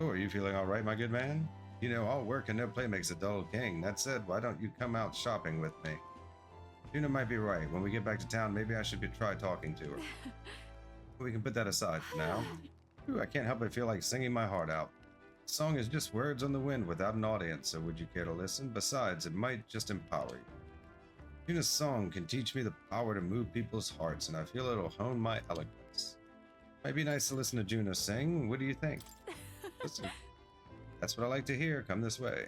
Oh, are you feeling all right, my good man? You know, all work and no play makes a dull king. That said, why don't you come out shopping with me? Junah might be right. When we get back to town, maybe I should try talking to her. We can put that aside for now. Ooh, I can't help but feel like singing my heart out. The song is just words on the wind without an audience, so would you care to listen? Besides, it might just empower you. Junah's song can teach me the power to move people's hearts, and I feel it'll hone my eloquence. Might be nice to listen to Junah sing. What do you think? Listen, that's what I like to hear. Come this way.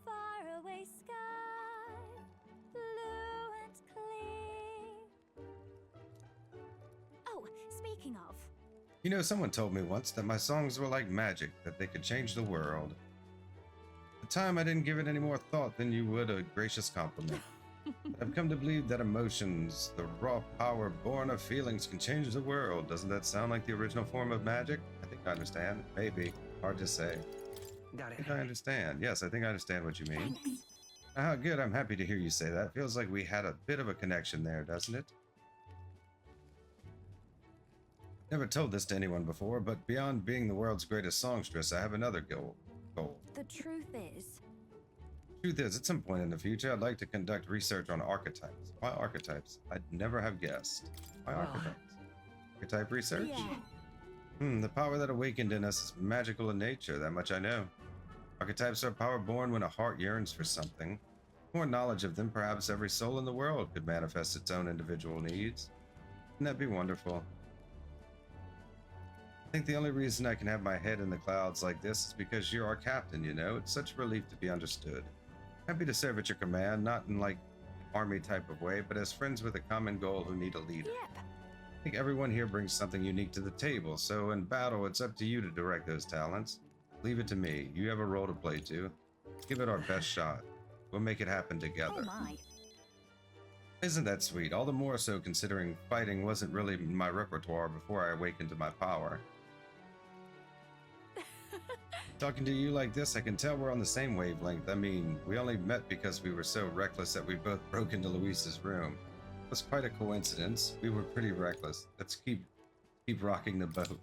Far away sky, blue and clear. Oh, speaking of. You know, someone told me once that my songs were like magic, that they could change the world. At the time, I didn't give it any more thought than you would a gracious compliment. I've come to believe that emotions, the raw power born of feelings, can change the world. Doesn't that sound like the original form of magic? I think I understand. Maybe. Hard to say. Got I it. think I understand. Yes, I think I understand what you mean. Ah, good. I'm happy to hear you say that. Feels like we had a bit of a connection there, doesn't it? Never told this to anyone before, but beyond being the world's greatest songstress, I have another goal. The truth is, Truth is, at some point in the future, I'd like to conduct research on archetypes. Why archetypes? I'd never have guessed. Why archetypes? Archetype research? The power that awakened in us is magical in nature, that much I know. Archetypes are power born when a heart yearns for something. More knowledge of them, perhaps every soul in the world could manifest its own individual needs. Wouldn't that be wonderful? I think the only reason I can have my head in the clouds like this is because you're our captain, you know? It's such a relief to be understood. Happy to serve at your command, not in like army type of way, but as friends with a common goal who need a leader. I think everyone here brings something unique to the table, so in battle, it's up to you to direct those talents. Leave it to me. You have a role to play too. Give it our best shot. We'll make it happen together. Oh my. Isn't that sweet? All the more so considering fighting wasn't really my repertoire before I awakened to my power. Talking to you like this, I can tell we're on the same wavelength. I mean, we only met because we were so reckless that we both broke into Luis's room. It was quite a coincidence. We were pretty reckless. Let's keep rocking the boat.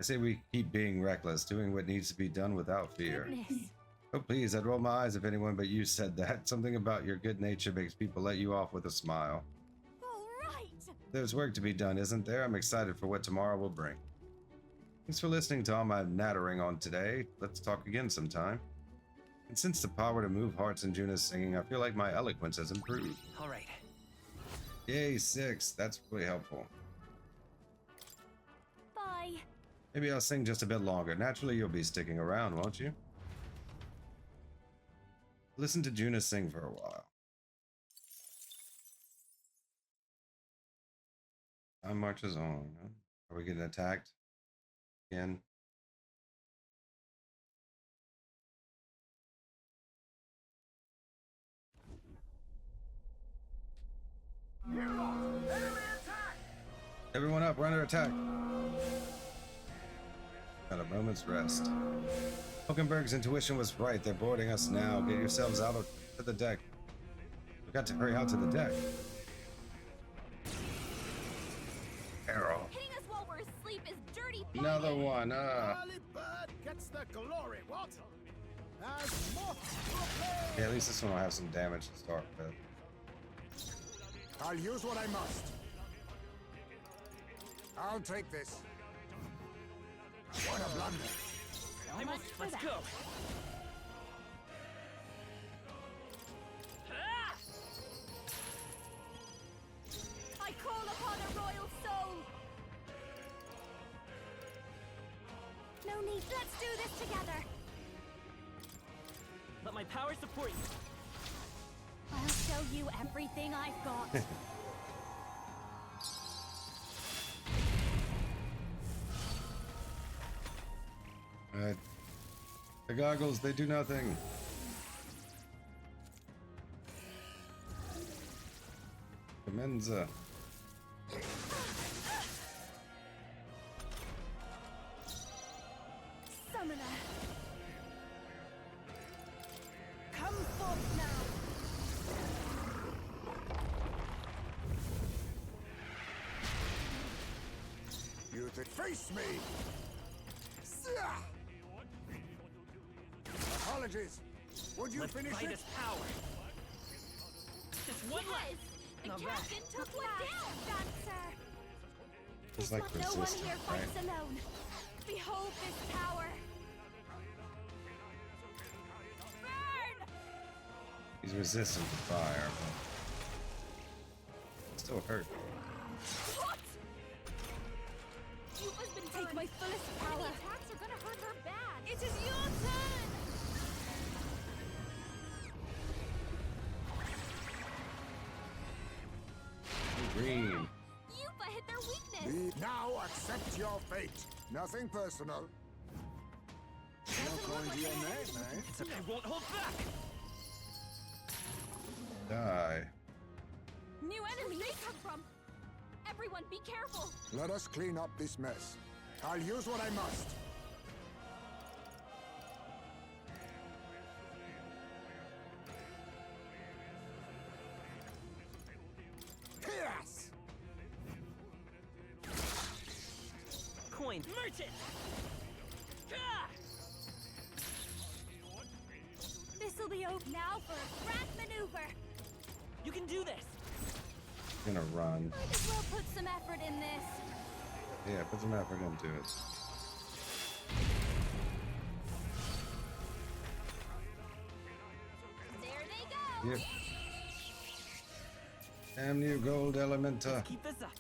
I say we keep being reckless, doing what needs to be done without fear. Goodness. Oh please, I'd roll my eyes if anyone but you said that. Something about your good nature makes people let you off with a smile. All right. There's work to be done, isn't there? I'm excited for what tomorrow will bring. Thanks for listening to all my nattering on today. Let's talk again sometime. And since the power to move hearts in Junah's singing, I feel like my eloquence has improved. All right. Yay, 6. That's really helpful. Bye. Maybe I'll sing just a bit longer. Naturally, you'll be sticking around, won't you? Listen to Junah sing for a while. Time marches on. Are we getting attacked again? Everyone up, we're under attack. Got a moment's rest. Hulkenberg's intuition was right. They're boarding us now. Get yourselves out to the deck. We've got to hurry out to the deck. Arrow. Hitting us while we're asleep is dirty. Another one. Early bird gets the glory, what? As moth to a flame. Yeah, at least this one will have some damage to start with. I'll use what I must. I'll take this. What a blunder. So much for Let's that. go. I call upon a royal soul. No need. Let's do this together. Let my power support you. I'll show you everything I've got. Alright. The goggles, they do nothing. Chimenza. Summoner. Come forth now. You face me. Sia! Apologies. Would you Let's finish fight it? his power. Just one left. The Not captain bad. took one down. Dancer. It's It's like what no one resistant, here right? fights alone. Behold this power. Burn! He's resistant to fire, but still hurt. What? Eupha's been take my fullest power. Enemy attacks are gonna hurt her bad. It is your turn. Green. Eupha hit their weakness. Now accept your fate. Nothing personal. No calling to your name, eh? It's okay. I won't hold back. Die. New enemy they come from. Everyone be careful. Let us clean up this mess. I'll use what I must. Yes! Coin. Merchant! This'll This'll be over now for a grand maneuver. You can do this. I'm gonna run. Might as well put some effort in this. Yeah, put some effort into it. There they go. Yep. Damn you, gold Elementa. Keep this up.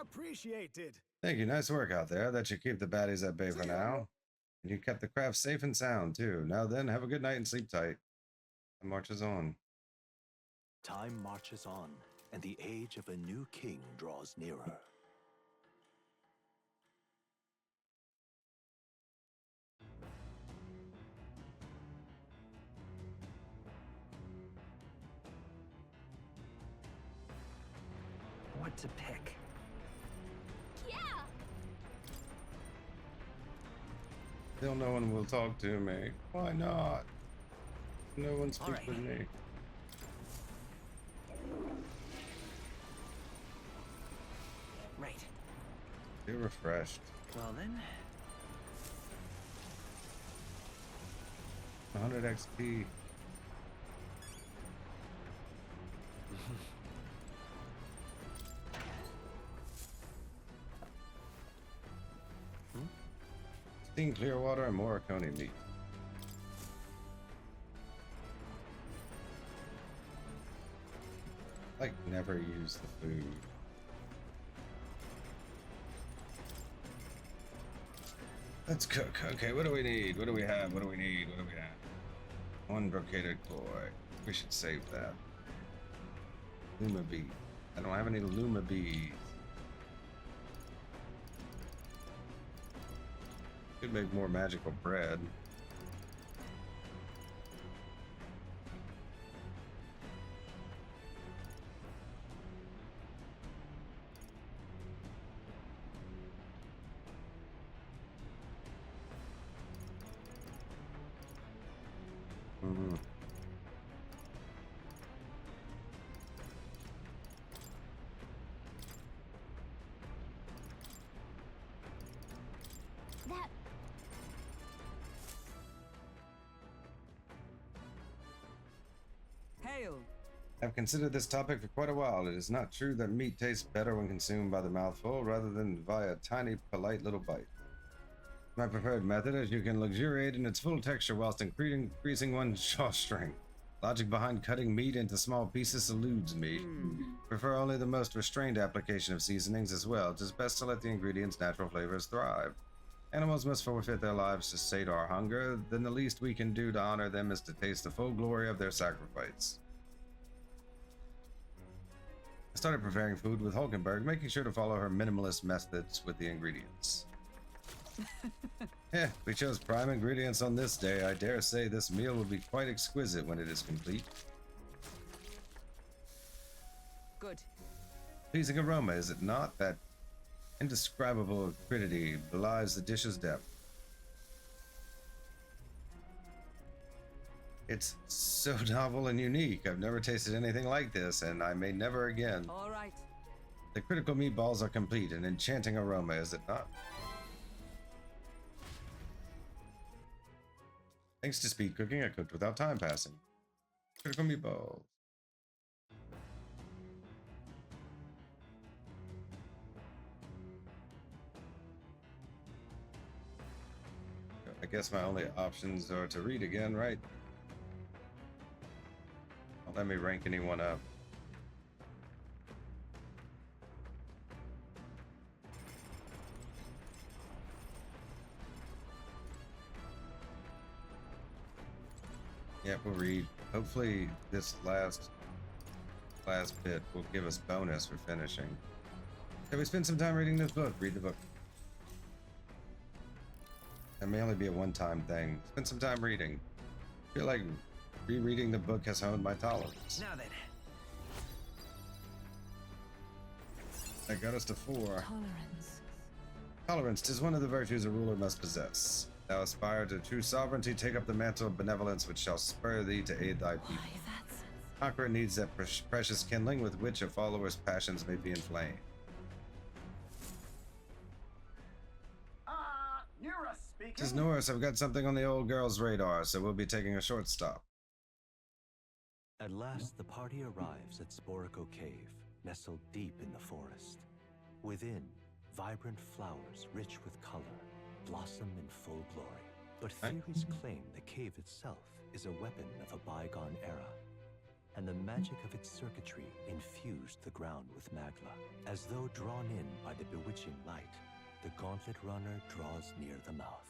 Appreciated. Thank you. Nice work out there. That should keep the baddies at bay for now. And you kept the craft safe and sound, too. Now then, have a good night and sleep tight. The marches on. Time marches on, and the age of a new king draws nearer. What to pick? Yeah. Still no one will talk to me. Why not? No one speaks right. with me. Right. Feel refreshed. Well then, 100 XP. Steam clear water and more coney meat. Like, never use the food. Let's cook. Okay, what do we need? What do we have? What do we need? What do we have? One brocaded koi. We should save that. Luma bee. I don't have any Luma bees. Could make more magical bread. Mm-hmm. That. Hail. I've considered this topic for quite a while. It is not true that meat tastes better when consumed by the mouthful rather than via a tiny, polite little bite. My preferred method is you can luxuriate in its full texture whilst increasing one's jaw strength. Logic behind cutting meat into small pieces eludes me. Prefer only the most restrained application of seasonings as well. It is best to let the ingredients' natural flavors thrive. Animals must forfeit their lives to sate our hunger, then the least we can do to honor them is to taste the full glory of their sacrifice. I started preparing food with Hulkenberg, making sure to follow her minimalist methods with the ingredients. We chose prime ingredients on this day. I dare say this meal will be quite exquisite when it is complete. Good. Pleasing aroma, is it not? That indescribable acridity belies the dish's depth. It's so novel and unique. I've never tasted anything like this, and I may never again. All right. The critical meatballs are complete, an enchanting aroma, is it not? Thanks to speed cooking, I cooked without time passing. Critical meatballs. I guess my only options are to read again, right? Don't let me rank anyone up. Yeah, we'll read. Hopefully this last bit will give us bonus for finishing. Can we spend some time reading this book? Read the book. That may only be a one-time thing. Spend some time reading. I feel like rereading the book has honed my tolerance. now then. That got us to 4. Tolerance. Tolerance is one of the virtues a ruler must possess. Thou aspire to true sovereignty, take up the mantle of benevolence which shall spur thee to aid thy people. Why, that's... Conqueror needs that precious kindling with which a follower's passions may be inflamed. Neuras! This is Neuras. I've got something on the old girl's radar, so we'll be taking a short stop. At last, the party arrives at Sporico Cave, nestled deep in the forest. Within, vibrant flowers rich with color blossom in full glory. But theories claim the cave itself is a weapon of a bygone era, and the magic of its circuitry infused the ground with magla. As though drawn in by the bewitching light, the gauntlet runner draws near the mouth.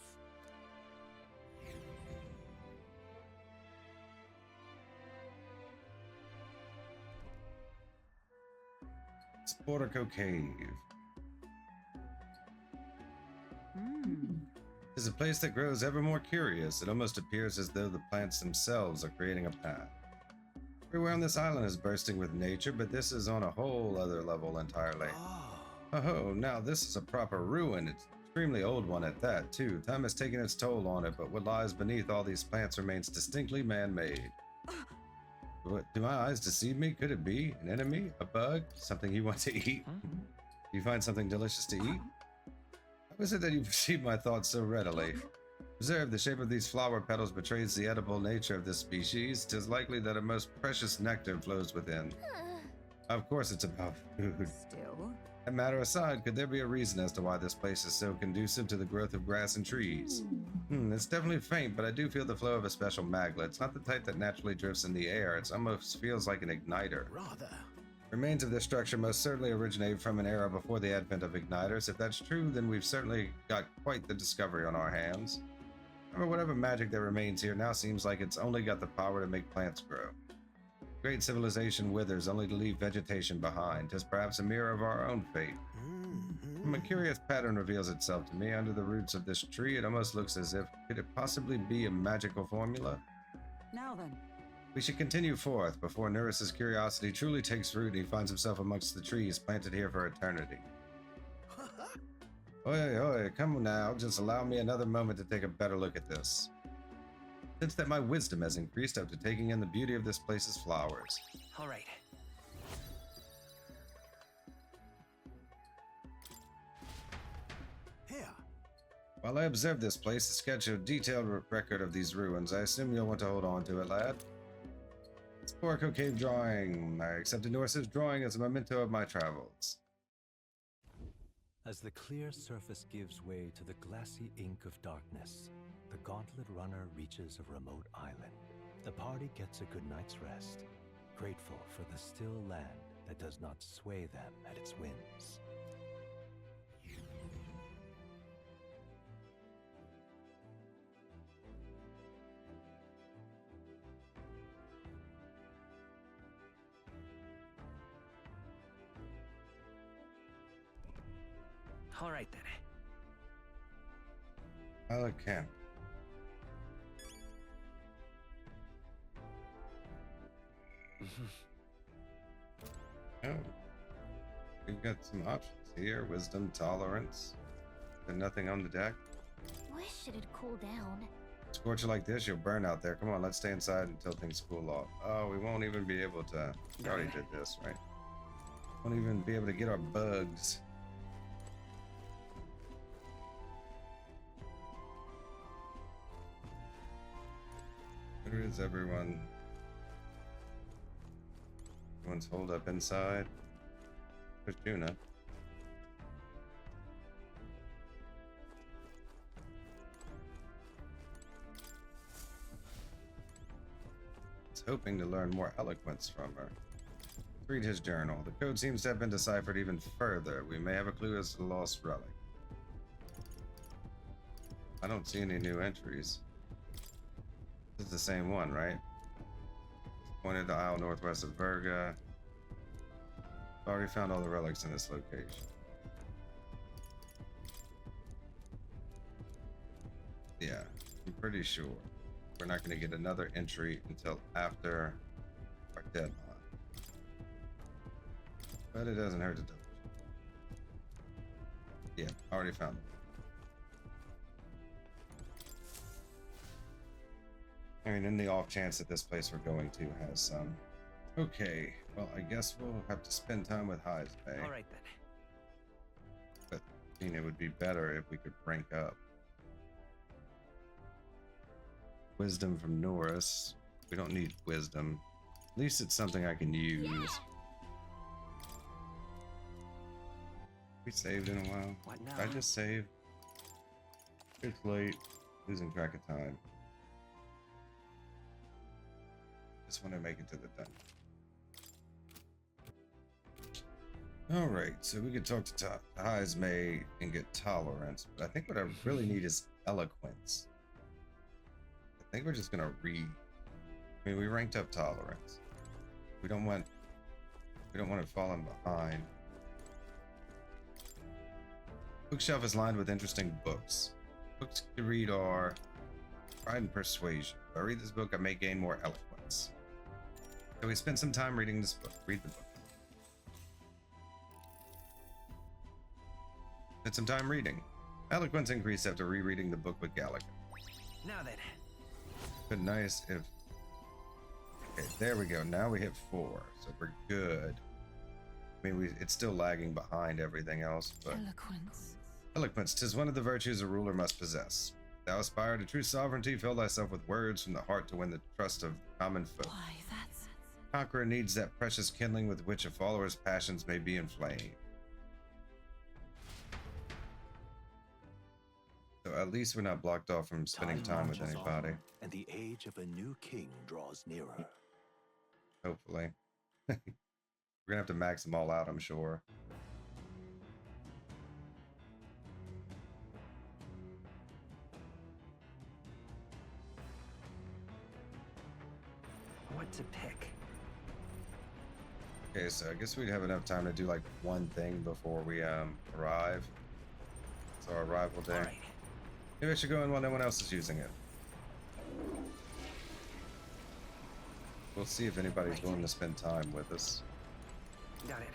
Sporico Cave. It is a place that grows ever more curious. It almost appears as though the plants themselves are creating a path. Everywhere on this island is bursting with nature, but this is on a whole other level entirely. Oh, now this is a proper ruin. It's an extremely old one at that, too. Time has taken its toll on it, but what lies beneath all these plants remains distinctly man-made. What, do my eyes deceive me? Could it be an enemy? A bug? Something you want to eat? Do you find something delicious to eat? How is it that you perceive my thoughts so readily? Observe, the shape of these flower petals betrays the edible nature of this species. 'Tis likely that a most precious nectar flows within. Of course it's about food. Still? That matter aside, could there be a reason as to why this place is so conducive to the growth of grass and trees? It's definitely faint, but I do feel the flow of a special maglet. It's not the type that naturally drifts in the air. It almost feels like an igniter. Rather. Remains of this structure most certainly originate from an era before the advent of igniters. If that's true, then we've certainly got quite the discovery on our hands. However, whatever magic that remains here now seems like it's only got the power to make plants grow. Great civilization withers only to leave vegetation behind. 'Tis perhaps a mirror of our own fate. A curious pattern reveals itself to me under the roots of this tree. It almost looks as if, could it possibly be a magical formula? Now then. We should continue forth before Neuras' curiosity truly takes root and he finds himself amongst the trees planted here for eternity. Oi, come now, just allow me another moment to take a better look at this. Since that my wisdom has increased after taking in the beauty of this place's flowers. All right. Here. While I observe this place, to sketch a detailed record of these ruins, I assume you'll want to hold on to it, lad. Sporico Cave drawing. I accepted Neuras' drawing as a memento of my travels. As the clear surface gives way to the glassy ink of darkness, the gauntlet runner reaches a remote island. The party gets a good night's rest, grateful for the still land that does not sway them at its whims. All right then. Islet Camp. Oh, we've got some options here. Wisdom, tolerance. But nothing on the deck. Wish it'd cool down. Scorcher like this, you'll burn out there. Come on, let's stay inside until things cool off. Oh, we won't even be able to. We already did this, right? Won't even be able to get our bugs. Where is everyone? Everyone's holed up inside. There's Junah. I was hoping to learn more eloquence from her. Read his journal. The code seems to have been deciphered even further. We may have a clue as to the lost relic. I don't see any new entries. This is the same one, right? Pointed to Isle northwest of Virga. Already found all the relics in this location. Yeah, I'm pretty sure we're not going to get another entry until after our deadline. But it doesn't hurt to double check. Yeah, already found it. I mean, in the off chance that this place we're going to has some. Okay, well, I guess we'll have to spend time with Highs Bay. All right then. But I mean, it would be better if we could rank up. wisdom from Neuras. We don't need wisdom. At least it's something I can use. Yeah. We saved in a while. What now? Did I just save? It's late. Losing track of time. Just want to make it to the dungeon. Alright, so we could talk to Heismay and get tolerance, but I think what I really need is eloquence. I think we're just gonna read. I mean, we ranked up tolerance. We don't want it falling behind. Bookshelf is lined with interesting books. Books to read are Pride and Persuasion. If I read this book, I may gain more eloquence. So we spent some time reading this book. Read the book. Spent some time reading. Eloquence increased after rereading the book with Gallagher. Now then. But nice if... Okay, there we go. Now we hit 4, so we're good. I mean, it's still lagging behind everything else, but... Eloquence. Eloquence, 'tis one of the virtues a ruler must possess. Thou aspire to true sovereignty, fill thyself with words from the heart to win the trust of common folk. Why, that's... Conqueror needs that precious kindling with which a follower's passions may be inflamed. So at least we're not blocked off from spending time with marches anybody. on, and the age of a new king draws nearer. Hopefully. We're gonna have to max them all out, I'm sure. What to pick? Okay, so I guess we'd have enough time to do like one thing before we arrive. It's our arrival day. All right. Maybe I should go in while no one else is using it. We'll see if anybody's willing to spend time with us. Got it.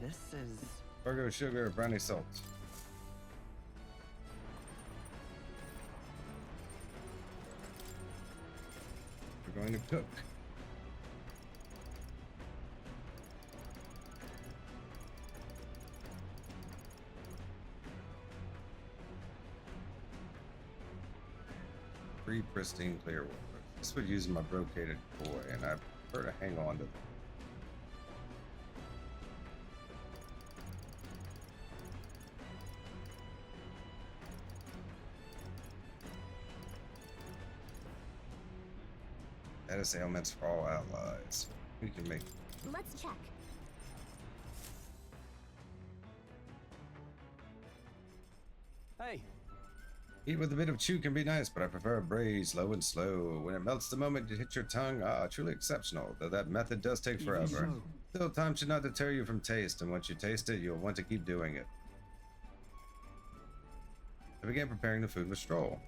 This is... Burger, sugar, brownie salt. We're going to cook. Free pristine clear water. This would use my brocaded koi, and I prefer to hang on to them. Status ailments for all allies. We can make. Let's check. Hey, Eat with a bit of chew can be nice, but I prefer a braise, low and slow. When it melts the moment it hits your tongue, truly exceptional, though that method does take forever. Still, time should not deter you from taste, and once you taste it, you'll want to keep doing it. I began preparing the food with stroll.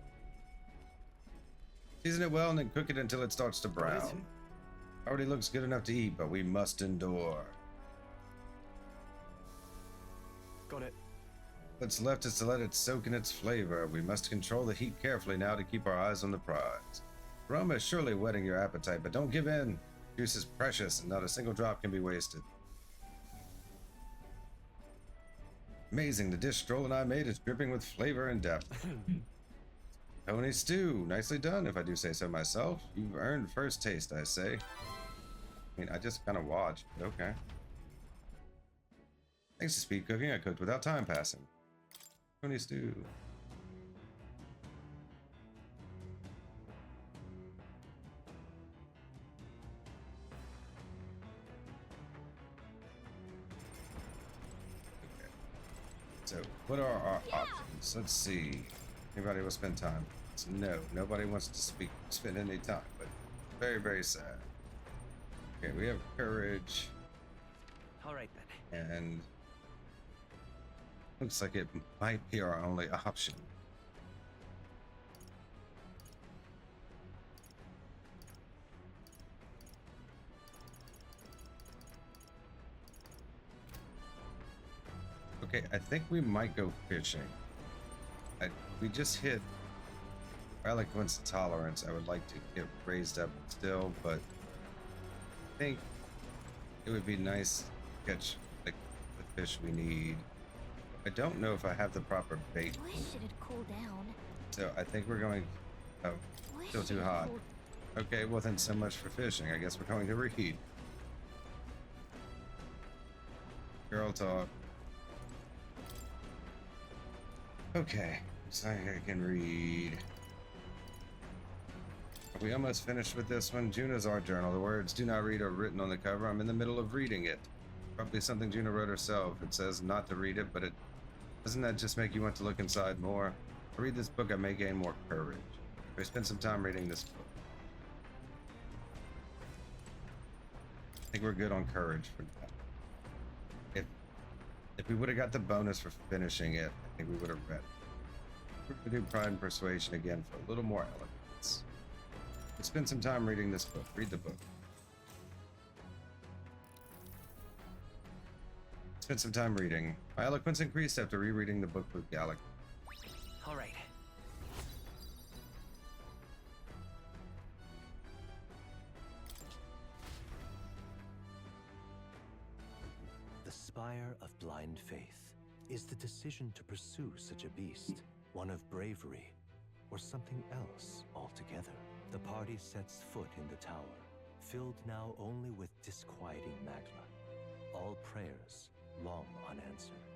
Season it well and then cook it until it starts to brown. Already looks good enough to eat, but we must endure. got it. What's left is to let it soak in its flavor. We must control the heat carefully now to keep our eyes on the prize. Aroma is surely whetting your appetite, but don't give in. Juice is precious, and not a single drop can be wasted. Amazing, the dish Stroll and I made is dripping with flavor and depth. Pony stew, nicely done, if I do say so myself. You've earned first taste, I say. I mean, I just kind of watched, but okay. Thanks to speed cooking, I cooked without time passing. Pony stew. Okay. So, what are our options? Let's see. Anybody will spend time? No, nobody wants to spend any time, but very, very sad. Okay, we have courage. All right then. And looks like it might be our only option. Okay, I think we might go fishing. We just hit Eloquence tolerance I would like to get raised up still, but I think it would be nice to catch like the fish we need. I don't know if I have the proper bait. Wish it'd cool down. So I think we're going, oh, still too hot. Okay, well then so much for fishing. I guess we're going to read. Girl talk. Okay, so I can read. Are we almost finished with this one? Junah's art journal. The words "do not read" are written on the cover. I'm in the middle of reading it. Probably something Junah wrote herself. It says not to read it, but doesn't that just make you want to look inside more? I read this book, I may gain more courage. I spend some time reading this book. I think we're good on courage for that. If we would have got the bonus for finishing it, I think we would have read it. We're going to do Pride and Persuasion again for a little more eloquence. Let's spend some time reading this book. Read the book. Spend some time reading. My eloquence increased after rereading the book with Gallic. All right. The Spire of Blind Faith is the decision to pursue such a beast, one of bravery, or something else altogether. The party sets foot in the tower, filled now only with disquieting magma. All prayers long unanswered.